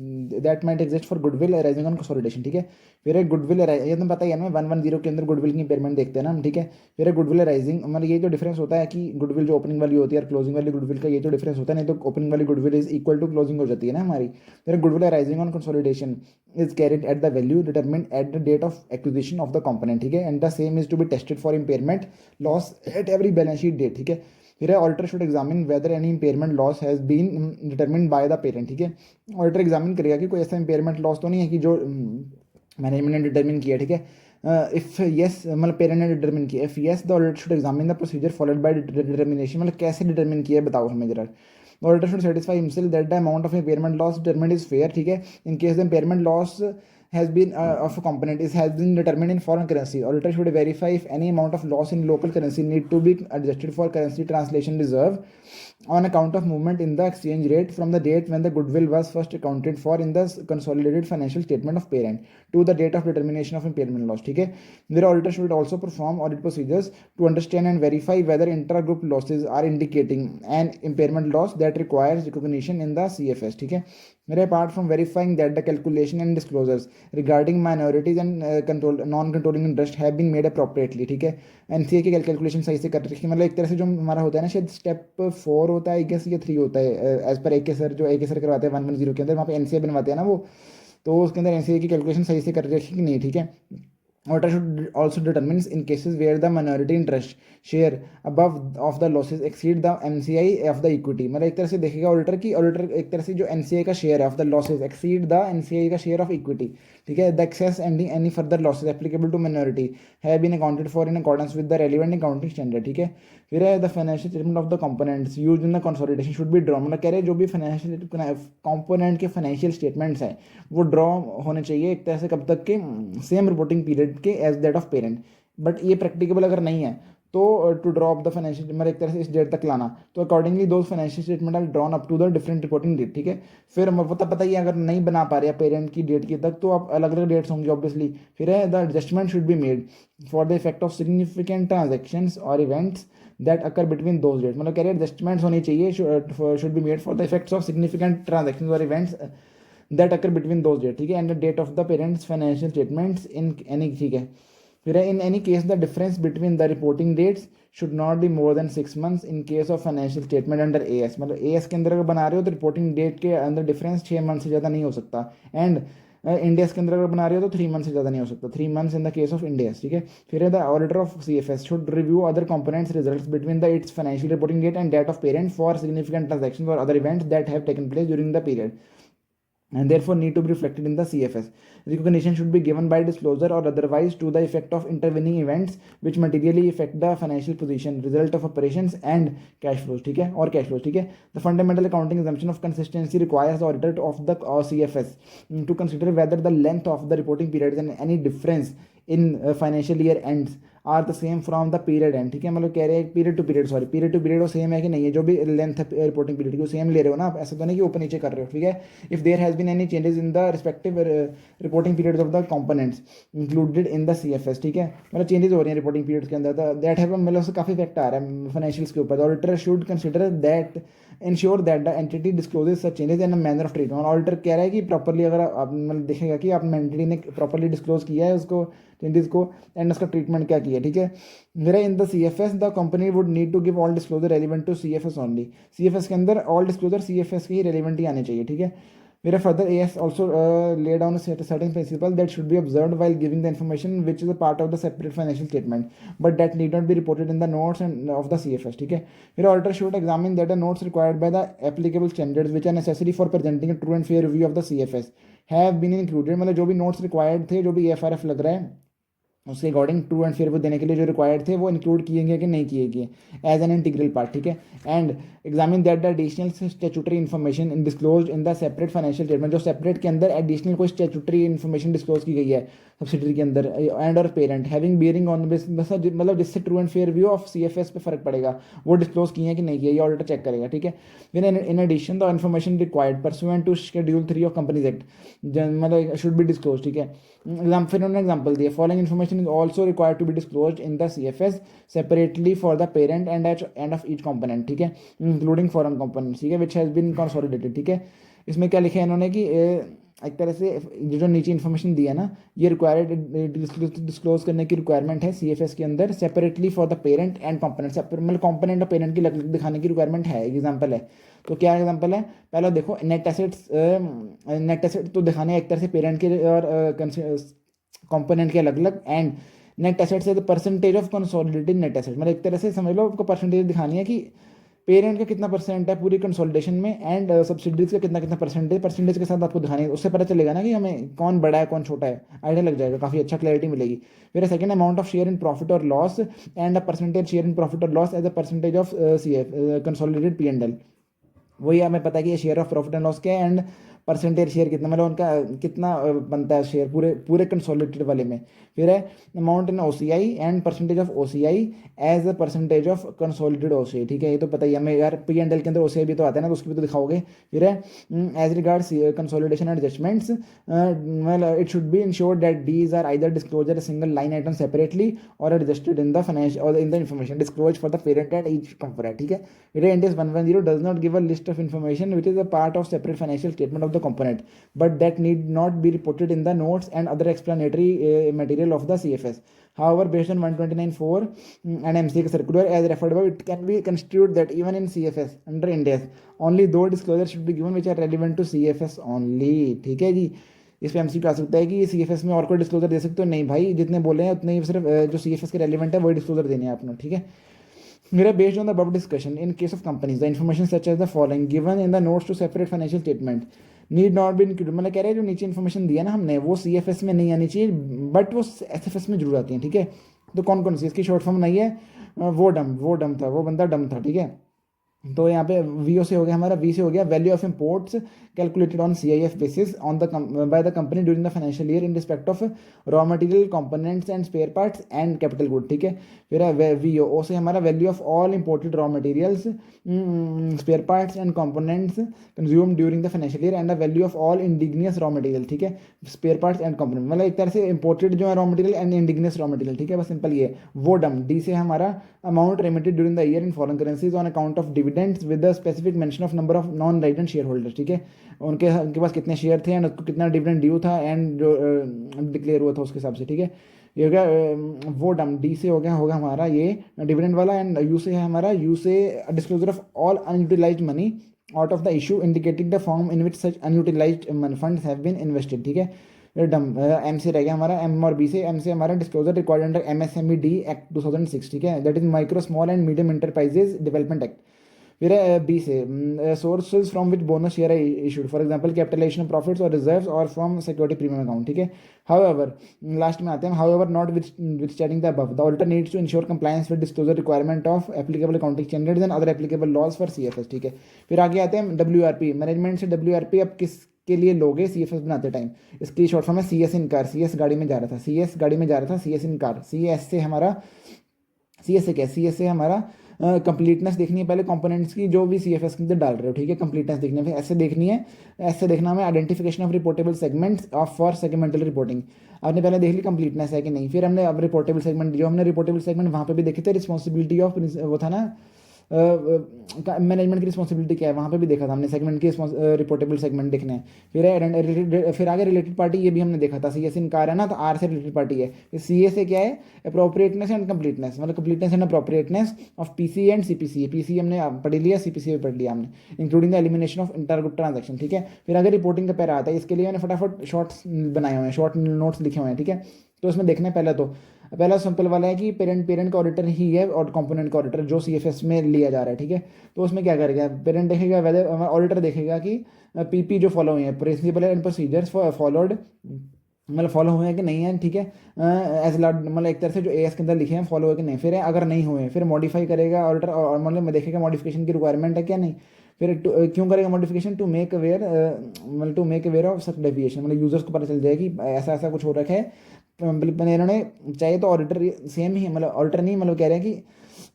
that might exist for goodwill arising on consolidation, ठीक है। फिर एक गुडविल ये तो पता ही है ना, 110 के अंदर गुडविल की इम्पेयरमेंट देखते हैं ना हम, ठीक है। फिर एक गुडविल अराइजिंग, मतलब ये जो डिफरेंस होता है कि गुडविल जो ओपनिंग वाली होती है और क्लोजिंग वाली गुडविल का ये जो डिफरेंस होता है, नहीं तो ओपनिंग वाली goodwill is equal to closing हो जाती है ना हमारी। फिर goodwill arising on consolidation is carried at the value determined at the date of acquisition of the component, ठीक है, and the same is to be tested for impairment loss at every balance sheet date, ठीक है। फिर है auditor should examine whether any impairment loss has been determined by the parent, ठीक है। Auditor examine करेगा कि कोई ऐसा इम्पेयरमेंट लॉस तो नहीं है कि जो मैनेजमेंट ने डिटरमिन किया, ठीक है। इफ यस, मतलब पेरेंट ने डिटरमिन किया, if yes the auditor should examine the procedure followed by determination, मतलब कैसे डिटरमिन किया है बताओ हमें जरा। The auditor should satisfy himself that the amount of impairment loss determined is fair, ठीक है। In case the impairment loss has been of a component has been determined in foreign currency, auditor should verify if any amount of loss in local currency need to be adjusted for currency translation reserve on account of movement in the exchange rate from the date when the goodwill was first accounted for in the consolidated financial statement of parent to the date of determination of impairment loss, ठीक है। The auditor should also perform audit procedures to understand and verify whether intra-group losses are indicating an impairment loss that requires recognition in the CFS, ठीक है। Apart from verifying that the calculation and disclosures regarding minorities and non-controlling interest have been made appropriately, ठीक है। NCA की calculation सही से कर रखी, मतलब एक तरह से जो हमारा होता है ना, शायद स्टेप 4 होता है, आई गेस ये 3 होता है एज पर AK सर, जो AK सर करवाते हैं 110 के अंदर, वहाँ पे एनसीए बनवाते हैं ना वो, तो उसके अंदर एनसीए की कैलकुलेशन सही से कर रखी कि नहीं, ठीक है। Auditor should also determines in cases where the minority interest share above of the losses exceed the MCI of the equity, मतलब एक तरह से देखेगा ऑडिटर की, ऑडिटर एक तरह से जो NCI का शेयर है of the losses exceed the NCI का शेयर ऑफ इक्विटी, ठीक है। The excess and any further losses applicable to minority have been accounted for in accordance with the relevant accounting standard, ठीक है। फिर है the financial statement of the components used in the consolidation should be draw, मतलब कह रहे हैं जो भी फाइनेंशियल कंपोनेंट के फाइनेंशियल स्टेटमेंट्स हैं वो ड्रॉ होने चाहिए एक तरह से कब तक के, सेम रिपोर्टिंग पीरियड के as that of parent. But ये प्रैक्टिकेबल अगर नहीं है तो to draw up the financial statement एक तरह से इस डेट तक लाना, तो अकॉर्डिंगली दो financial statement are drawn up to the different reporting date, ठीक है। फिर पता ही अगर नहीं बना पा रहे पेरेंट की डेट की तक, तो आप अलग अलग डेट्स होंगी ऑब्वियसली। फिर है the adjustment should be made for the effect of significant transactions और events that occur between those date, मतलब कह रहे एडजस्टमेंट्स होनी चाहिए, should be made for the effects of significant transactions और events that occur between those date, ठीक है, and the date of the parents financial statements in any, ठीक है। फिर in any case the difference between the reporting dates should not be more than 6 months in case of financial statement under AS, मतलब AS के अंदर अगर बना रहे हो तो रिपोर्टिंग डेट के अंदर डिफरेंस 6 months से ज़्यादा नहीं हो सकता, एंड इंडियस के अंदर अगर बना रहे हो तो 3 months से ज़्यादा नहीं हो सकता, 3 months in the case of Ind AS, ठीक है। फिर the auditor of CFS should review other components results between the its financial reporting date and date of parent for significant transactions और other events that have taken place during the period and therefore need to be reflected in the CFS. Recognition should be given by disclosure or otherwise to the effect of intervening events which materially affect the financial position, result of operations and cash flows, ठीक है, और cash flows, ठीक है। The fundamental accounting assumption of consistency requires the auditor of the CFS to consider whether the length of the reporting periods and any difference in financial year ends are the same from the period end, ठीक है। मतलब कह रहे हैं period to period वो same है कि नहीं है, जो भी लेंथ है रिपोर्टिंग पीरियड की वो सेम ले रहे हो ना आप, ऐसा तो नहीं कि ऊपर नीचे कर रहे हो, ठीक है। If there has been any changes in the respective reporting periods of the components included in the CFS, ठीक है, मतलब चेंजेस हो रही हैं रिपोर्टिंग पीरियड्स के अंदर, दैट हैव मतलब उससे काफ़ी इफेक्ट आ रहा है फाइनेंशियल्स के ऊपर। Auditor should consider that ensure that the entity discloses such changes in manner of treatment. Auditor कह रहा है कि प्रॉपरली अगर आप मतलब देखेगा कि आप एंटिटी ने प्रॉपरली डिस्क्लोज किया है उसको चेंजेस को एंड उसका ट्रीटमेंट क्या किया, ठीक है। मेरा in the CFS the company would need to give all disclosure relevant to CFS only, CFS के अंदर ऑल डिस्क्लोजर CFS के ही रेलिवेंट ही आने चाहिए, ठीक है। मेरा further AS also lay down a certain principle that should be observed while giving the information which is a part of the separate financial statement but that need not be reported in the notes and of the CFS, ठीक है। फिर auditor should examine that the notes required by the applicable standards which are necessary for presenting a true and fair review of the CFS have been included, मतलब जो भी notes required थे, जो भी AFRF लग रहा है उसके according true and fair value देने के लिए जो रिक्वायर्ड थे वो इंक्लूड किए गए कि नहीं किए गए एज एन इंटीग्रल पार्ट, ठीक है। And examine that the additional statutory information in disclose in the separate financial statement, जो सेपरेट के अंदर एडिशनल कोई स्टैट्यूटरी इन्फॉर्मेशन डिस्क्लोज की गई है सब्सिडरी के अंदर एंड और पेरेंट हैविंग बियरिंग ऑन मतलब जिससे true and fair view of CFS पे फर्क पड़ेगा, वो डिस्क्लोज किए हैं कि नहीं किए, ये ऑडिटर चेक करेगा, ठीक है। फिर in addition the information required pursuant to schedule 3 of companies act मतलब शुड बी डिस्क्लोज, ठीक है। फिर उन्होंने एग्जाम्पल दिया, following information is also required to be disclose in the CFS separately for the parent and of each component, ठीक है, including foreign component, ठीक है, विच हैज बीन कंसोलिडेटेड, ठीक है। इसमें क्या लिखा है इन्होंने कि एक तरह से जो नीचे इन्फॉर्मेशन दिया ना, ये रिक्वायर्ड डिस्क्लोज करने की रिक्वायरमेंट है CFS के अंदर separately for the parent and component, मतलब कंपोनेंट और पेरेंट की दिखाने की रिक्वायरमेंट है, एग्जांपल है। तो क्या एग्जांपल है, पहला देखो नेट एसेट तो दिखाने एक तरह से पेरेंट के और कंपोनेंट के अलग अलग, एंड नेट एसेट से percentage of consolidated net asset, मतलब एक तरह से समझ लो आपको परसेंटेज दिखानी है कि पेरेंट का कितना परसेंट है पूरी कंसोलिडेशन में एंड सब्सिडीज का कितना कितना परसेंटेज के साथ आपको दिखानी है, उससे पता चलेगा ना कि हमें कौन बड़ा है कौन छोटा है, आइडिया लग जाएगा, काफ़ी अच्छा क्लैरिटी मिलेगी। फिर second amount of share in profit और loss and a percentage share in profit और loss as a percentage of consolidated P&L, वही हमें पता है कि ये share of profit and loss क्या है एंड परसेंटेज शेयर कितना, मतलब उनका कितना बनता है शेयर पूरे पूरे कंसोलिडेटेड वाले में। फिर है amount in OCI and percentage of OCI as a percentage of consolidated OCI, ठीक है, ये तो पता ही हमें यार, P&L के अंदर OCI भी तो आता है ना, तो उसकी भी तो दिखाओगे। फिर है as regards consolidation and adjustments it should be ensured that these are either disclosure single line item separately और एडजस्टेड इन द फाइनेंशियल और in the information disclose for the parent and each component, ठीक है। फिर index 110 does not give a list of information which is a part of separate financial statement of the component, but that need not be reported in the notes and other explanatory material of the CFS. However, based on 129(4) and MCA circular as referred above, it can be construed that even in CFS under Ind AS, only those disclosures should be given which are relevant to CFS only, ठीक है जी। इस पर MCQ आ सकता है कि CFS में और कोई डिस्क्लोजर दे सकते हो, नहीं भाई, जितने बोले हैं उतने ही सिर्फ जो CFS के रेलिवेंट है वही डिस्क्लोजर देने हैं आपने, ठीक है। मेरा based on the above discussion, in case of companies, the information such as the following given in the notes to separate financial statement need not be included, मतलब कह रहे हैं जो नीचे इन्फॉर्मेशन दिया ना हमने वो CFS में नहीं आनी चाहिए, बट वो SFS में जरूर आती है, ठीक है। तो कौन कौन सी इसकी शॉर्ट फॉर्म नहीं है, वो डम था, वो बंदा डम था, ठीक है। तो यहाँ पे VO से हो गया हमारा, V से हो गया value of imports calculated on CIF basis on the by the company during the financial year in respect of raw material components and spare parts and capital good, ठीक है। फिर है VO, O से हमारा value of all imported raw materials spare parts and components consume during the financial year and the value of all indigenous raw material, ठीक है, spare parts and component, मतलब एक तरह से इंपोर्टेड जो है raw material and indigenous raw material, ठीक है, बस सिंपल ये। वो डम D से हमारा amount remitted during the year in foreign currencies on account of dividends with the specific mention of number of non resident share holders, ठीक है, उनके पास कितने शेयर थे एंड उसको कितना डिविडेंड ड्यू था एंड जो डिक्लेयर हुआ था उसके हिसाब से, ठीक है। ये हो गया वो डम D से होगा हमारा ये डिविडेंड वाला, एंड U से है हमारा, U से disclosure of all unutilised money out of the issue indicating the form in which such unutilised funds have been invested, ठीक है। डम M से रह गया हमारा, M और B से, M से हमारा disclosure required under MSME D act 2006, ठीक है, that is micro small and medium enterprises development act. फिर B से sources from which bonus share है issued, for example capitalisation profits और रिजर्व्स और फ्रॉम सिक्योरिटी प्रीमियम अकाउंट, ठीक है। However last में आते हैं, however notwithstanding the above the auditor needs to ensure compliance with disclosure requirement of applicable accounting standards and other applicable laws for CFS, ठीक है। फिर आगे आते हैं WRP, मैनेजमेंट से WRP अब किस के लिए लोगे CFS बनाते टाइम, इसकी शॉर्ट फॉर्म है CS इन कार, CS गाड़ी में जा रहा था, CS गाड़ी में जा रहा था, CS इन कार, CS से हमारा, CS से क्या, CS से हमारा कंप्लीटनेस देखनी है पहले कंपोनेंट्स की जो भी CFS के अंदर डाल रहे हो, ठीक है, कंप्लीटनेस देखनी है, फिर ऐसे देखनी है, ऐसे देखना हमें identification of reportable segments of for segmental reporting, आपने पहले देख ली कंप्लीटनेस है कि नहीं। फिर हमने अब रिपोर्टेबल सेगमेंट, जो हमने रिपोर्टेबल सेगमेंट वहाँ पे भी देखे थे, रिस्पॉन्सिबिलिटी ऑफ वो था ना मैनेजमेंट की रिस्पॉन्सिबिलिटी क्या है, वहाँ पे भी देखा था हमने, सेगमेंट की रिपोर्टेबल सेगमेंट देखने हैं। फिर आगे रिलेटेड पार्टी, ये भी हमने देखा था, CS इनकार है ना, तो R से रिलेटेड पार्टी है, CA से क्या है, अप्रोप्रिएटनेस एंड कंप्लीटनेस, मतलब completeness and appropriateness of PC and CPC, PC हमने पढ़ लिया, CPC भी पढ़ लिया हमने, including the elimination of intergroup transaction, ठीक है। फिर आगे रिपोर्टिंग का पैरा आता है, इसके लिए मैंने फटाफट शॉर्ट्स बनाए हुए हैं, शॉर्ट नोट्स लिखे हुए हैं, ठीक है। तो इसमें देखना है पहला सिंपल वाला है कि पेरेंट का ऑडिटर ही है और कंपोनेंट का ऑडिटर जो CFS में लिया जा रहा है, ठीक है। तो उसमें क्या करेगा, पेरेंट देखेगा, वेदर ऑडिटर देखेगा कि PP जो फॉलो हुए हैं, प्रिंसिपल एंड प्रोसीजर्स फॉलोड मतलब फॉलो हुए हैं कि नहीं है, ठीक है, एज लॉर्ड मतलब एक तरह से जो एएस के अंदर लिखे हैं फॉलो हुए कि नहीं, फिर अगर नहीं हुए फिर मॉडिफाई करेगा ऑडिटर, और मतलब देखेगा मॉडिफिकेशन की रिक्वायरमेंट है क्या नहीं, फिर क्यों करेगा मॉडिफिकेशन, टू मेक अवेयर मतलब to make aware of such deviation, मतलब यूजर्स को पता चल जाए कि ऐसा ऐसा कुछ हो रखा है। मतलब इन्होंने चाहिए तो ऑडिटर सेम ही मतलब ऑडिटर नहीं मतलब कह रहे हैं कि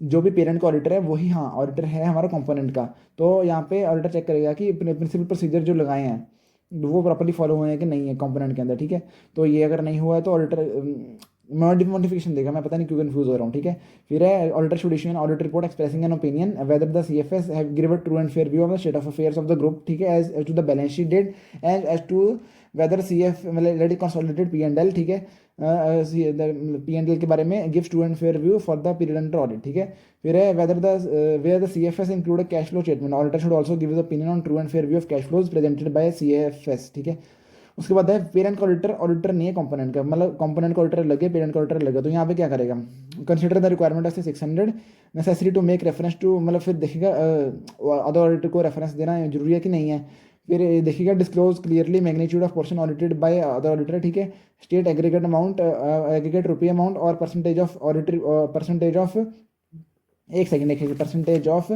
जो भी पेरेंट का ऑडिटर है वही हाँ ऑडिटर है हमारा कंपोनेंट का। तो यहाँ पे ऑडिटर चेक करेगा कि प्रिंसिपल प्रोसीजर जो लगाए हैं वो प्रॉपर्ली फॉलो हुए हैं कि नहीं है कंपोनेंट के अंदर, ठीक है। तो ये अगर नहीं हुआ है तो ऑडिटर मॉडिफिकेशन देगा, मैं पता नहीं क्यों कंफ्यूज हो रहा हूँ, ठीक है। फिर है auditor should issue an audit report expressing an opinion whether the CFS have given true and fair view of the state of affairs of the group, ठीक है, as to the balance sheet date and as to whether C F मतलब let consolidated P and L, ठीक है, P and L के बारे में gives true and fair view for the period under audit, ठीक है। फिर है whether the where the CFS include a cash flow statement, auditor should also give the opinion on true and fair view of cash flows presented by CFS, ठीक है। उसके बाद है parent का ऑडिटर, ऑडिटर नहीं है कंपोनेंट का, मतलब कंपोनेंट का ऑडिटर लगे पेरेंट का ऑडिटर लगे, तो यहाँ पे क्या करेगा, consider the requirement of 600 necessary to make reference to, मतलब फिर देखिएगा अदर ऑडिटर को रेफरेंस देना जरूरी है कि नहीं है। फिर देखिएगा disclose clearly magnitude of portion audited by other auditor, ठीक है, स्टेट एग्रीगेट अमाउंट एग्रीगेट रुपये अमाउंट और percentage of auditor percentage of, एक सेकंड देखिए, परसेंटेज ऑफ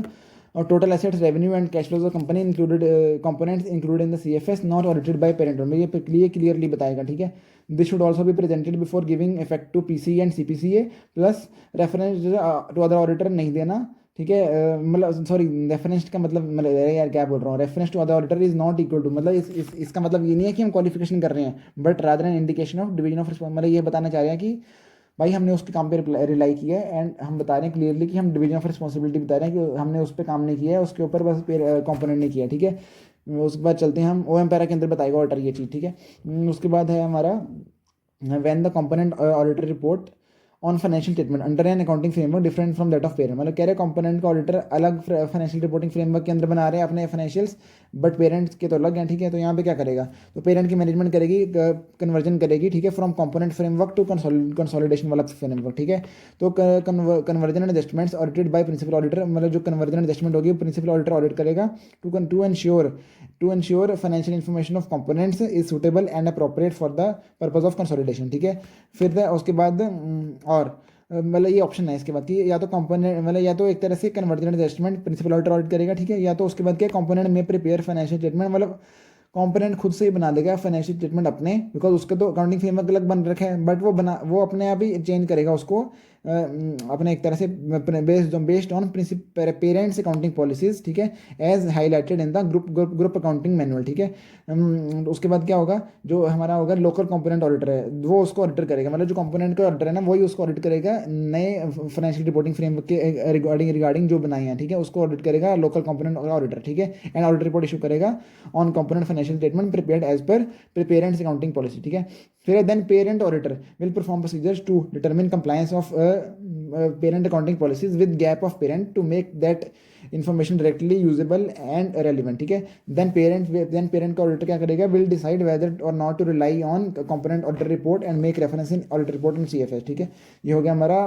और total assets revenue and cash flows of company included components included in the CFS not audited by parent, में ये clearly बताएगा, ठीक है। This should also be presented before giving effect to PC and CPCA plus reference to other auditor नहीं देना, ठीक है, मतलब सॉरी रेफरेंस का मतलब यार क्या बोल रहा हूँ, reference to other auditor is not equal to, मतलब इसका मतलब ये नहीं है कि हम क्वालिफिकेशन कर रहे हैं, but rather an indication of division of मतलब ये बताना चाह रहे हैं कि भाई हमने उसके काम पे रिलाई किया है एंड हम बता रहे हैं क्लियरली कि हम डिवीजन ऑफ रिस्पॉन्सिबिलिटी बता रहे हैं कि हमने उस पर काम नहीं किया है, उसके ऊपर बस कंपोनेंट नहीं किया, ठीक है। उसके बाद चलते हैं हम ओ एम पैरा के अंदर बताएगा ऑडिटर ये चीज़, ठीक है। उसके बाद है हमारा when the component auditor report on financial statement under an accounting framework different from that of parent, मतलब कह रहे कंपोनेंट का ऑडिटर अलग फाइनेंशियल रिपोर्टिंग फ्रेमवर्क के अंदर बना रहे हैं अपने फाइनेंशियल्स, बट पेरेंट्स के तो अलग हैं, ठीक है। तो यहाँ पे क्या करेगा, तो पेरेंट की मैनेजमेंट करेगी कन्वर्जन करेगी, ठीक है, from component framework to consolidation वाला फ्रेमवर्क, ठीक है। तो conversion and adjustments audited by principal auditor, मतलब जो कन्वर्जन एंड एडजस्टमेंट होगी प्रिंसिपल ऑडिटर ऑडिट करेगा to ensure financial information of components is suitable and appropriate for the purpose of consolidation, ठीक है। फिर उसके बाद और मतलब ये ऑप्शन है इसके बाद कि या तो कंपोनेंट मतलब या तो एक तरह से conversion adjustment principal auditor audit करेगा, ठीक है, या तो उसके बाद क्या कंपोनेंट में प्रिपेयर फाइनेंशियल स्टेटमेंट, मतलब कंपोनेंट खुद से ही बना देगा फाइनेंशियल स्टेटमेंट अपने, बिकॉज उसका तो अकाउंटिंग फ्रेमवर्क अलग बन रखा है, बट वो अपने आप ही चेंज करेगा उसको अपने एक तरह से based on parents accounting policies, ठीक है, as highlighted in the group accounting manual, ठीक है। उसके बाद क्या होगा, जो हमारा होगा लोकल कंपोनेंट ऑडिटर है वो उसको ऑडिटर करेगा, मतलब जो कंपोनेंट का ऑडिटर है ना वही उसको ऑडिट करेगा नए फाइनेंशियल रिपोर्टिंग फ्रेमवर्क के रिगार्डिंग जो बनाए हैं, ठीक है, उसको ऑडिट करेगा लोकल कंपोनेंट ऑडिटर, ठीक है, एंड ऑडिट रिपोर्ट इशू करेगा on component financial statement prepared as per parents accounting policy, ठीक है। फिर then parent auditor will perform procedures to determine compliance of parent accounting policies with gap of parent to make that information directly usable and relevant, ठीक है। then parent का auditor क्या करेगा, will decide whether or not to rely on component auditor report and make reference in auditor report in CFS, ठीक है। ये हो गया हमारा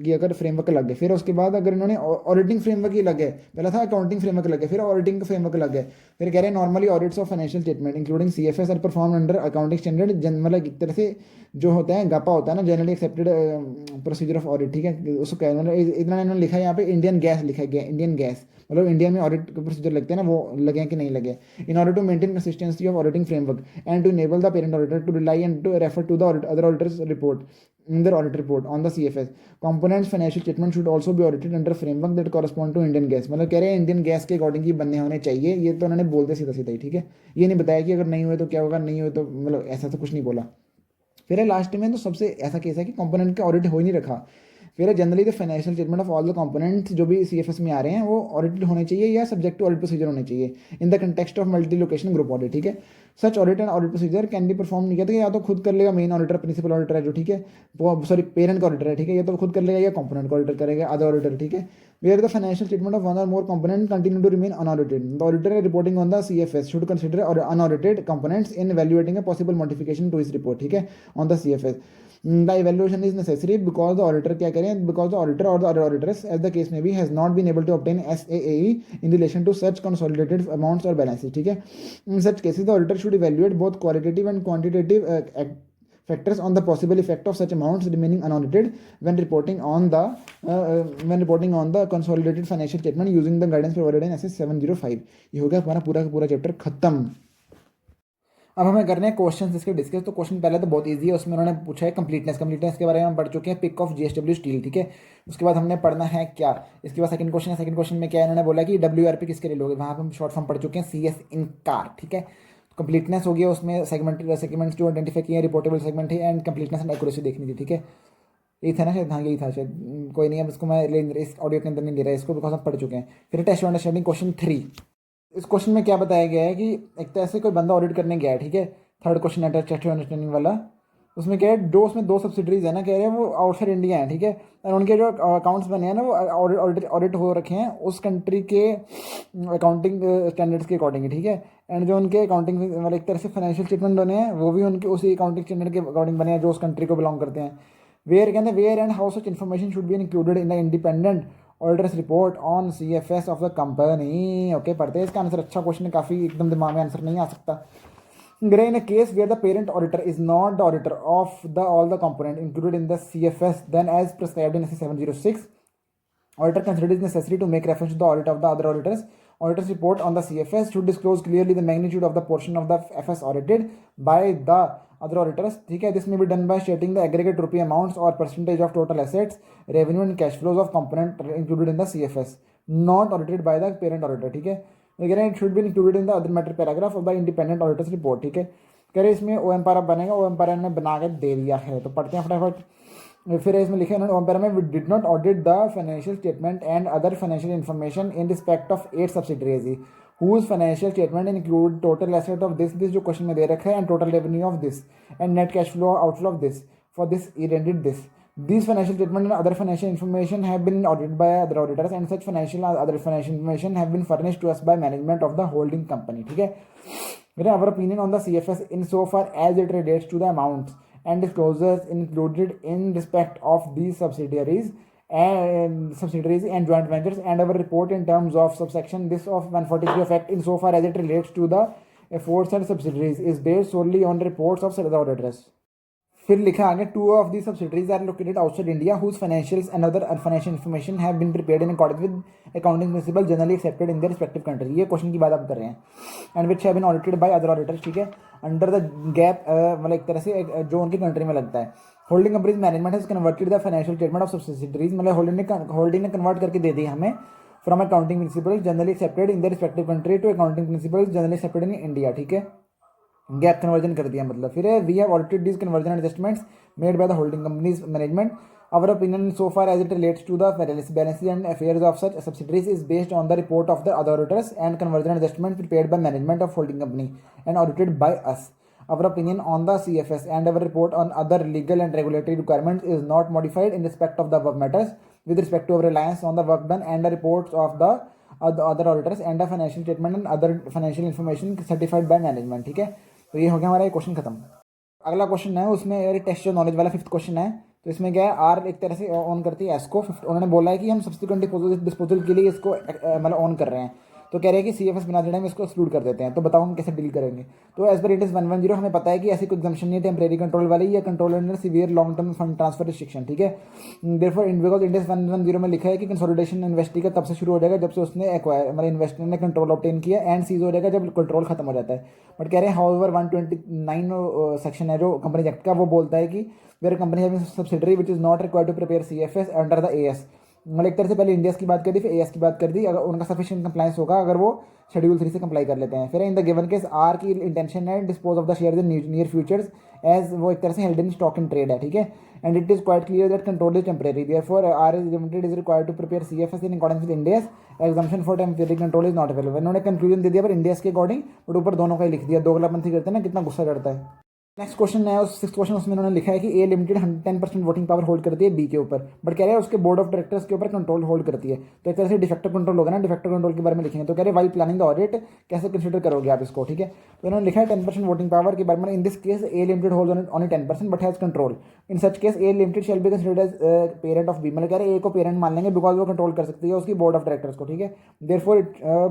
कि अगर फ्रेमवर्क लग गए, फिर उसके बाद अगर इन्होंने ऑडिटिंग फ्रेमवर्क ही लग गए, पहला था अकाउंटिंग फ्रेमवर्क लग गए, फिर ऑडिटिंग फ्रेमवर्क लग गए, फिर कह रहे हैं normally audits of financial statement including CFS are perform under accounting standard, मतलब एक तरह से जो होता है गापा होता है ना, generally accepted procedure of audit, ठीक है, उसको क्या मतलब इतना इन्होंने लिखा है यहाँ पे इंडियन गैस लिखा है, इंडियन गैस मतलब इंडिया में ऑडिट प्रोसीजर लगते हैं ना वो लगे हैं कि नहीं लगे, in order to maintain consistency of auditing framework and to enable the parent auditor to rely and to refer to the other auditors report in their audit report on the CFS. Components financial statement should also be audited under framework that correspond to Indian gas, मतलब कह रहे हैं Indian gas के according ही बनने होने चाहिए, ये तो उन्होंने बोलते सीधा सीधा ही, ठीक है, ये नहीं बताया कि अगर नहीं हुए तो क्या होगा, नहीं हुए तो मतलब ऐसा तो कुछ नहीं बोला। फिर है लास्ट में तो सबसे ऐसा केस है कि कंपोनेंट का ऑडिट हो ही नहीं रखा, फिर generally the financial statement of all the components जो भी सीएफएस में आ रहे हैं वो ऑडिटेड होने चाहिए या सब्जेक्ट टू ऑडिट प्रोसीजर होने चाहिए in the context of multi location group audit, ठीक है। सच audit and audit procedure can be perform नहीं किया, या तो खुद कर लेगा मेन ऑडिटर प्रिंसिपल ऑडिटर है जो, ठीक है, वो सॉरी पेरेंट का ऑडिटर है, ठीक है, ये तो खुद कर लेगा या कंपोनेंट का ऑडिटर करेगा अदर ऑडिटर, ठीक है। Where the financial statement of one or more component continue to remain unaudited, the auditor reporting on the CFS should consider unaudited components in evaluating a possible modification to his report, ठीक है, on the CFS. The evaluation is necessary because the auditor क्या करें, because the auditor or the other auditors as the case may be has not been able to obtain SAAE in relation to such consolidated amounts or balances, ठीक है। In such cases the auditor should evaluate both qualitative and quantitative factors on the possible effect of such amounts remaining unaudited when reporting on the consolidated financial statement using the guidance provided in SS 705. ये हो गया हमारा पूरा का पूरा chapter खत्म। अब हमें करने हैं क्वेश्चन इसके डिस्कस। तो क्वेश्चन पहले तो बहुत इजी है, उसमें उन्होंने पूछा है कंप्लीटनेस के बारे में हम पढ़ चुके हैं, पिक ऑफ जीएसडब्ल्यू स्टील, ठीक है। उसके बाद हमने पढ़ना है क्या, इसके बाद सेकंड क्वेश्चन है। सेकंड क्वेश्चन में क्या है, इन्होंने बोला कि डब्ल्यूआरपी किसके लिए लोगे, वहाँ पे हम शॉर्ट फॉर्म पढ़ चुके हैं सीएस इन कार, ठीक है। कंप्लीटनेस हो गया, उसमें सेगमेंट्स जो आइडेंटिफाई किए हैं, रिपोर्टेबल सेगमेंट है, एंड कंप्लीटनेस एंड एक्यूरेसी देखनी थी, ठीक है। यही था ना शायद, हाँ यही था शायद, कोई नहीं, अब इसको मैं इस ऑडियो के अंदर नहीं ले रहा है इसको, बिकॉज हम पढ़ चुके हैं। फिर टेस्ट अंडरस्टैंडिंग क्वेश्चन 3। इस क्वेश्चन में क्या बताया गया है कि एक तो ऐसे कोई बंदा ऑडिट करने गया है, ठीक है। थर्ड क्वेश्चन है टेस्ट अंडरस्टैंडिंग वाला, उसमें क्या है, उसमें 2 सब्सिडरीज है ना, कह रहे हैं वो आउटसाइड इंडिया है, ठीक है। और उनके जो अकाउंट्स बने हैं ना, वो ऑडिट हो रखे हैं उस कंट्री के अकाउंटिंग स्टैंडर्ड्स के अकॉर्डिंग, ठीक है। एंड जो उनके अकाउंटिंग मतलब एक तरह से फाइनेंशियल स्टेटमेंट बने हैं, वो भी उनके उसी अकाउंटिंग स्टैंडर्ड के अकॉर्डिंग बने हैं जो उस कंट्री को बिलोंग करते हैं। Where and how such information should be included in the independent auditors report on CFS of the company. Okay, पढ़ते हैं इसका आंसर। अच्छा क्वेश्चन है काफ़ी, एकदम दिमाग में आंसर नहीं आ सकता। In a case where the parent auditor is not the auditor of all the component included in the CFS, then as prescribed in SS 706, auditor considered it necessary to make reference to the audit of the other auditors. Auditor's report on the CFS should disclose clearly the magnitude of the portion of the FS audited by the other auditors, ठीक है। This may be done by stating the aggregate rupee amounts or percentage of total assets, revenue and cash flows of component included in the CFS, not audited by the parent auditor, ठीक है। वगैरह it should be included in the other matter paragraph of the independent auditors report, ठीक है। कह रहे इसमें ओएम पारा बनेगा, ओएम पारा ने बना के दे दिया है, तो पढ़ते हैं फटाफट। फिर इसमें लिखे उन्होंने ओएम पारा में, we did not audit the financial statement and other financial information in respect of 8 subsidiaries whose financial statement include total asset of this जो क्वेश्चन में दे रखा है, and total revenue of this and net cash flow outflow of this for this year ended this. These financial statements and other financial information have been audited by other auditors, and such other financial information have been furnished to us by management of the holding company, ठीक है। Our opinion on the CFS in so far as it relates to the amounts and disclosures included in respect of these subsidiaries and joint ventures, and our report in terms of subsection this of 143 of Act in so far as it relates to the aforesaid subsidiaries is based solely on reports of the auditors. फिर लिखा आगे, 2 of these subsidiaries are located outside India whose financials and other financial information have been prepared in accordance with accounting principles generally accepted in their respective countries. ये question की बात आप कर रहे हैं, and which have been audited by other auditors, ठीक है, under the gap, मतलब एक तरह से जो उनकी कंट्री में लगता है। Holding companies management has converted the financial statement of subsidiaries, मतलब होल्डिंग ने कन्वर्ट करके दे दी हमें from accounting principles generally accepted in the respective country to accounting principles generally accepted in India, ठीक है। गैप कन्वर्जन कर दिया मतलब। फिर we have audited this conversion adjustments made by the holding companies management. Our opinion so far as it relates to the balances and affairs of such subsidiaries is based on the report of the other auditors and conversion adjustment prepared by management of holding company and audited by us. Our opinion on the CFS and our report on other legal and regulatory requirements is not modified in respect of the above matters with respect to our reliance on the work done and the reports of the other auditors and the financial statement and other financial information certified by management, ठीक है। तो ये हो गया हमारा question खत्म। अगला question है, उसमें टेस्ट नॉलेज वाला 5th क्वेश्चन है। तो इसमें क्या है, आर एक तरह से ऑन करती है एस को। उन्होंने बोला है कि हम सब्सिक्वेंट डिस्पोजल के लिए इसको मतलब ऑन कर रहे हैं, तो कह रहे हैं कि CFS बना देना, हम इसको एक्सक्लूड कर देते हैं। तो बताओ हम कैसे डील करेंगे। तो एज पर इंडेक्स 110 हमें पता है कि ऐसी कोई एग्जम्पशन नहीं है टेम्परेरी कंट्रोल वाली या control under severe long term fund transfer restriction, ठीक है। देयरफॉर बिकॉज इंडेक्स 110 में लिखा है कि कंसोलिडेशन इन्वेस्टी का तब से शुरू हो जाएगा जब से उसने एक्वायर मतलब इन्वेस्टर ने कंट्रोल ऑब्टेन किया, एंड सीज हो जाएगा जब कंट्रोल खत्म हो जाता है। बट कह रहे हैं हाउएवर 129 सेक्शन है जो कंपनी एक्ट का, वो बोलता है कि where company having subsidiary which is not required to prepare CFS under the AS, मतलब एक तरह से पहले इंडियाज की बात कर दी फिर AS की बात कर दी, अगर उनका सफिशिएंट कंप्लायंस होगा अगर वो शेड्यूल 3 से कंप्लाई कर लेते हैं। फिर in the given case R की इंटेंशन है dispose of the share in near futures as वो एक तरह से held in stock in trade है, ठीक है। And it is quite clear that control is temporary, therefore R is limited is required to prepare CFS in accordance with Ind AS exemption for temporary control is not available. इन्होंने conclusion दे दिया पर India's के according, but ऊपर दोनों का ही लिख दिया। दोगलापंथी करते हैं ना, कितना गुस्सा चढ़ता है। नेक्स्ट क्वेश्चन है, 6th क्वेश्चन, उसमें उन्होंने लिखा है कि ए लिमिटेड 10% वोटिंग पावर होल्ड करती है बी के ऊपर, बट कह रहे हैं उसके बोर्ड ऑफ डायरेक्टर्स के ऊपर कंट्रोल होल्ड करती है। तो एक तरह से डिफेक्टिव कंट्रोल होगा ना, डिफेक्टिव कंट्रोल के बारे में लिखेंगे। तो कह रहे हैं वाइल प्लानिंग द ऑडिट कैसे कंसिडर करोगे आप इसको, ठीक है। तो उन्होंने लिखा है 10% वोटिंग पावर के बारे में। In this case A limited holds only 10% but has control. In such case A limited shall be considered as parent of B, मतलब कह रहे हैं ए को पेरेंट मान लेंगे बिकॉज वो कंट्रोल कर सकती है उसकी बोर्ड ऑफ डायरेक्टर्स को, ठीक है। देयरफॉर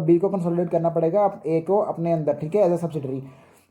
बी को कंसोलिडेट करना पड़ेगा ए को अपने अंदर, ठीक है, एज अ सब्सिडरी।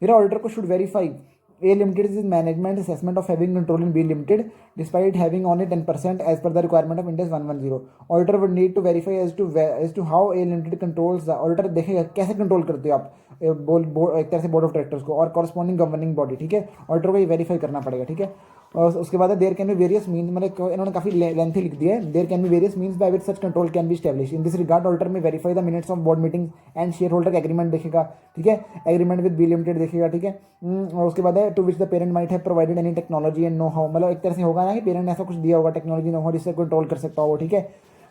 फिर ऑडिटर को should verify A Limited is management assessment of having control in B Limited despite having only 10% as per the requirement of Ind AS 110. Auditor would need to verify as to how A Limited controls the auditor देखेगा कैसे control करते हो आप एक तरह से board of directors को और कॉरस्पॉन्डिंग गवर्निंग बॉडी, ठीक है, ऑडिटर को ये वेरीफाई करना पड़ेगा, ठीक है। और उसके बाद there can be various mean, मतलब इन्होंने काफी लेंथी लिख दिया है, there can be various means by which such control can be establish in this regard auditor में verify the minutes of board meeting and share holder agreement देखेगा, ठीक है, एग्रीमेंट विद बी लिमिटेड देखेगा, ठीक है। और उसके बाद है to which the parent might have provided any technology and know how, मतलब एक तरह से होगा ना कि पेरेंट ने ऐसा कुछ दिया होगा टेक्नोलॉजी नो हाउ जिससे कंट्रोल कर सकता हो, ठीक है।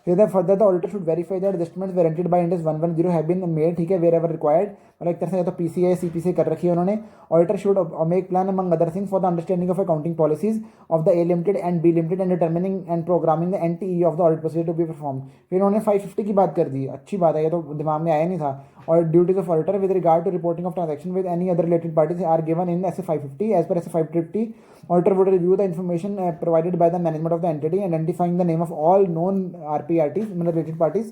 फिर further the auditor should verify that adjustments warranted by Ind AS 110 have been made, ठीक है, वेयर एवर रिक्वायर्ड, मतलब एक तरह से या तो पीसीए सीपीसी कर रखी है उन्होंने। Auditor should make plan among other things for the understanding of accounting policies of the A limited and B limited and determining and programming the NTE of the audit procedure to be perform. फिर उन्होंने 550 की बात कर दी, अच्छी बात है, ये तो दिमाग में आया नहीं था। और duties of auditor with regard to reporting of transaction with any other related parties are given in SA 550 as per ऐसे 550। Auditor would review the information provided by the management of the entity, identifying the name of all known RPRTs, related parties,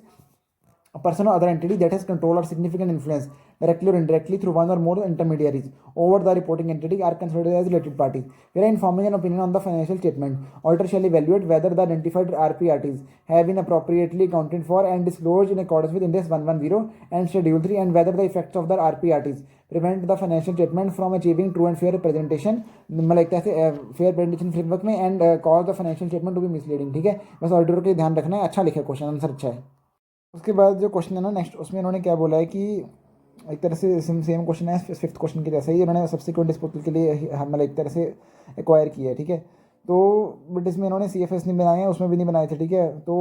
a person or other entity that has control or significant influence, directly or indirectly through one or more intermediaries, over the reporting entity are considered as related parties. We are informing an opinion on the financial statement. Auditor shall evaluate whether the identified RPRTs have been appropriately accounted for and disclosed in accordance with Ind AS 110 and Schedule 3, and whether the effects of the RPRTs prevent the financial statement from achieving true and fair representation, मतलब एक तरह से fair presentation framework में, and cause the financial statement to be misleading, ठीक है। बस auditor को ध्यान रखना है। अच्छा लिखा क्वेश्चन, आंसर अच्छा है। उसके बाद जो क्वेश्चन है ना नेक्स्ट, उसमें उन्होंने क्या बोला है कि एक तरह से सेम क्वेश्चन है फिफ्थ क्वेश्चन के जैसा ही, उन्होंने सब्सिक्वेंट डिस्पोजल के लिए मतलब एक तरह से एक्वायर किया है, ठीक है। तो बट इसमें इन्होंने CFS नहीं बनाए हैं, उसमें भी नहीं बनाए थे, ठीक है। तो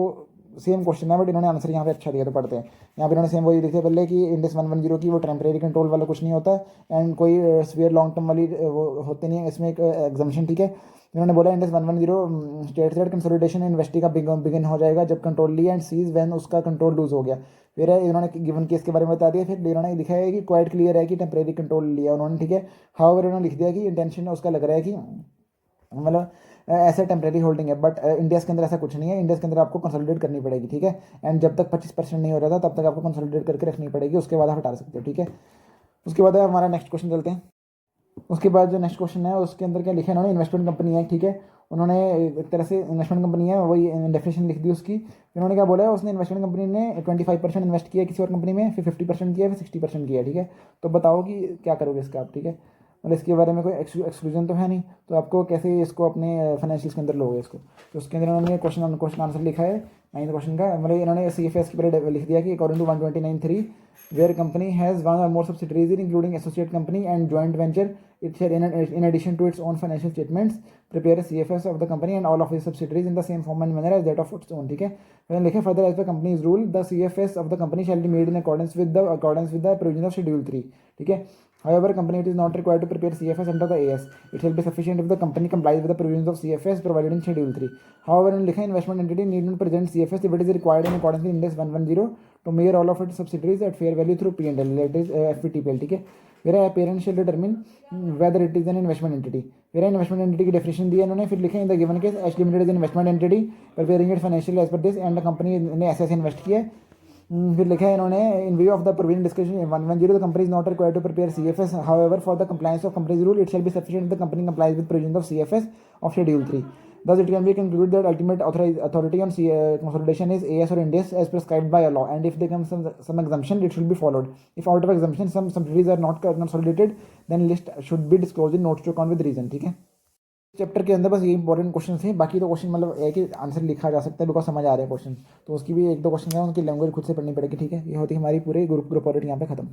सेम क्वेश्चन है बट इन्होंने आंसर यहाँ पे अच्छा दिया, तो पढ़ते हैं। यहाँ पे इन्होंने सेम वही लिखे पहले कि इंड AS 110 की वो टेम्परेरी कंट्रोल वाला कुछ नहीं होता एंड कोई स्फीयर लॉन्ग टर्म वाली वो होते नहीं है, इसमें एक एग्जाम्पशन, ठीक है। इन्होंने बोला Ind AS 110 state that consolidation investee का बिगिन हो जाएगा जब कंट्रोल ली एंड सीज व्हेन उसका कंट्रोल लूज हो गया। फिर इन्होंने गिवन केस के बारे में बता दिया। फिर इन्होंने लिखा है कि क्वाइट क्लियर है कि टेम्परेरी कंट्रोल लिया उन्होंने, ठीक है। हाउएवर इन्होंने लिख दिया कि इंटेंशन उसका लग रहा है कि मतलब ऐसा टेम्परेरी होल्डिंग है, बट इंडिया के अंदर ऐसा कुछ नहीं है। इंडिया के अंदर आपको कंसोलिडेट करनी पड़ेगी, ठीक है। एंड जब तक 25% नहीं हो रहा था तब तक आपको कंसोलिडेट करके रखनी पड़ेगी, उसके बाद आप हटा सकते हो, ठीक है। उसके बाद हमारा नेक्स्ट क्वेश्चन चलते हैं। उसके बाद जो नेक्स्ट क्वेश्चन है उसके अंदर क्या लिखा है इन्होंने, इन्वेस्टमेंट कंपनी है, ठीक है। उन्होंने एक तरह से इन्वेस्टमेंट कंपनी है वही डेफिनेशन लिख दी उसकी। इन्होंने क्या बोला है, उसने इन्वेस्टमेंट कंपनी ने 25% इन्वेस्ट किया किसी और कंपनी में, फिर 50% किया, फिर 60% किया, ठीक है। तो बताओ कि क्या करोगे इसका आप, ठीक है। मतलब इसके बारे में कोई एक्सक्लूजन तो है नहीं, तो आपको कैसे इसको अपने फाइनेंशियल्स के अंदर लोगे इसको। तो उसके अंदर इन्होंने क्वेश्चन आंसर लिखा है 9th क्वेश्चन का, मतलब इन्होंने CFS के पहले लिख दिया कि according to 129(3) where company has one or more subsidiaries including associate company and joint venture, it shall in addition to its own financial statements prepare a CFS of the company and all of its subsidiaries in the same form and manner as that of its own, ठीक है। फिर लिखे further as per company's rule the CFS of the company shall be made in accordance with the provisions of Schedule 3, ठीक है। However, company it is not required to prepare CFS under the AS. It shall be sufficient if the company complies with the provisions of CFS provided in Schedule 3. However, in लिखा investment entity need not present CFS if it is required in accordance with Ind AS 110 to measure all of its subsidiaries at fair value through P&L, that is FVTPL, ठीक है। Whereas parent shall determine whether it is an investment entity. Whereas investment entity की definition दी है इन्होंने, फिर लिखे in the given case H Limited is an investment entity preparing its financial as per this and the company ने ऐसे invest किया है। फिर लिखा है इन्होंने in view of the provision discussion 110 the company is not required to prepare CFS, however for the compliance of companies rule it shall be sufficient the company complies with provision of CFS of schedule 3। Thus, it can be concluded that ultimate authority on consolidation is AS or Ind AS as prescribed by a law, and if there comes some exemption, it should be followed. If out of exemption some subsidiaries are not consolidated, then list should be disclosed in notes to account with reason, ठीक है। Chapter के अंदर बस ये important question थे, बाकी तो question मतलब एक ही आंसर लिखा जा सकता है बिकॉज समझ आ रहे हैं क्वेश्चन, तो उसकी भी 1-2 क्वेश्चन है उनकी लैंग्वेज खुद से पढ़नी पड़ेगी, ठीक है। ये होती है हमारी पूरी ग्रुप ऑडिट यहाँ पे खत्म।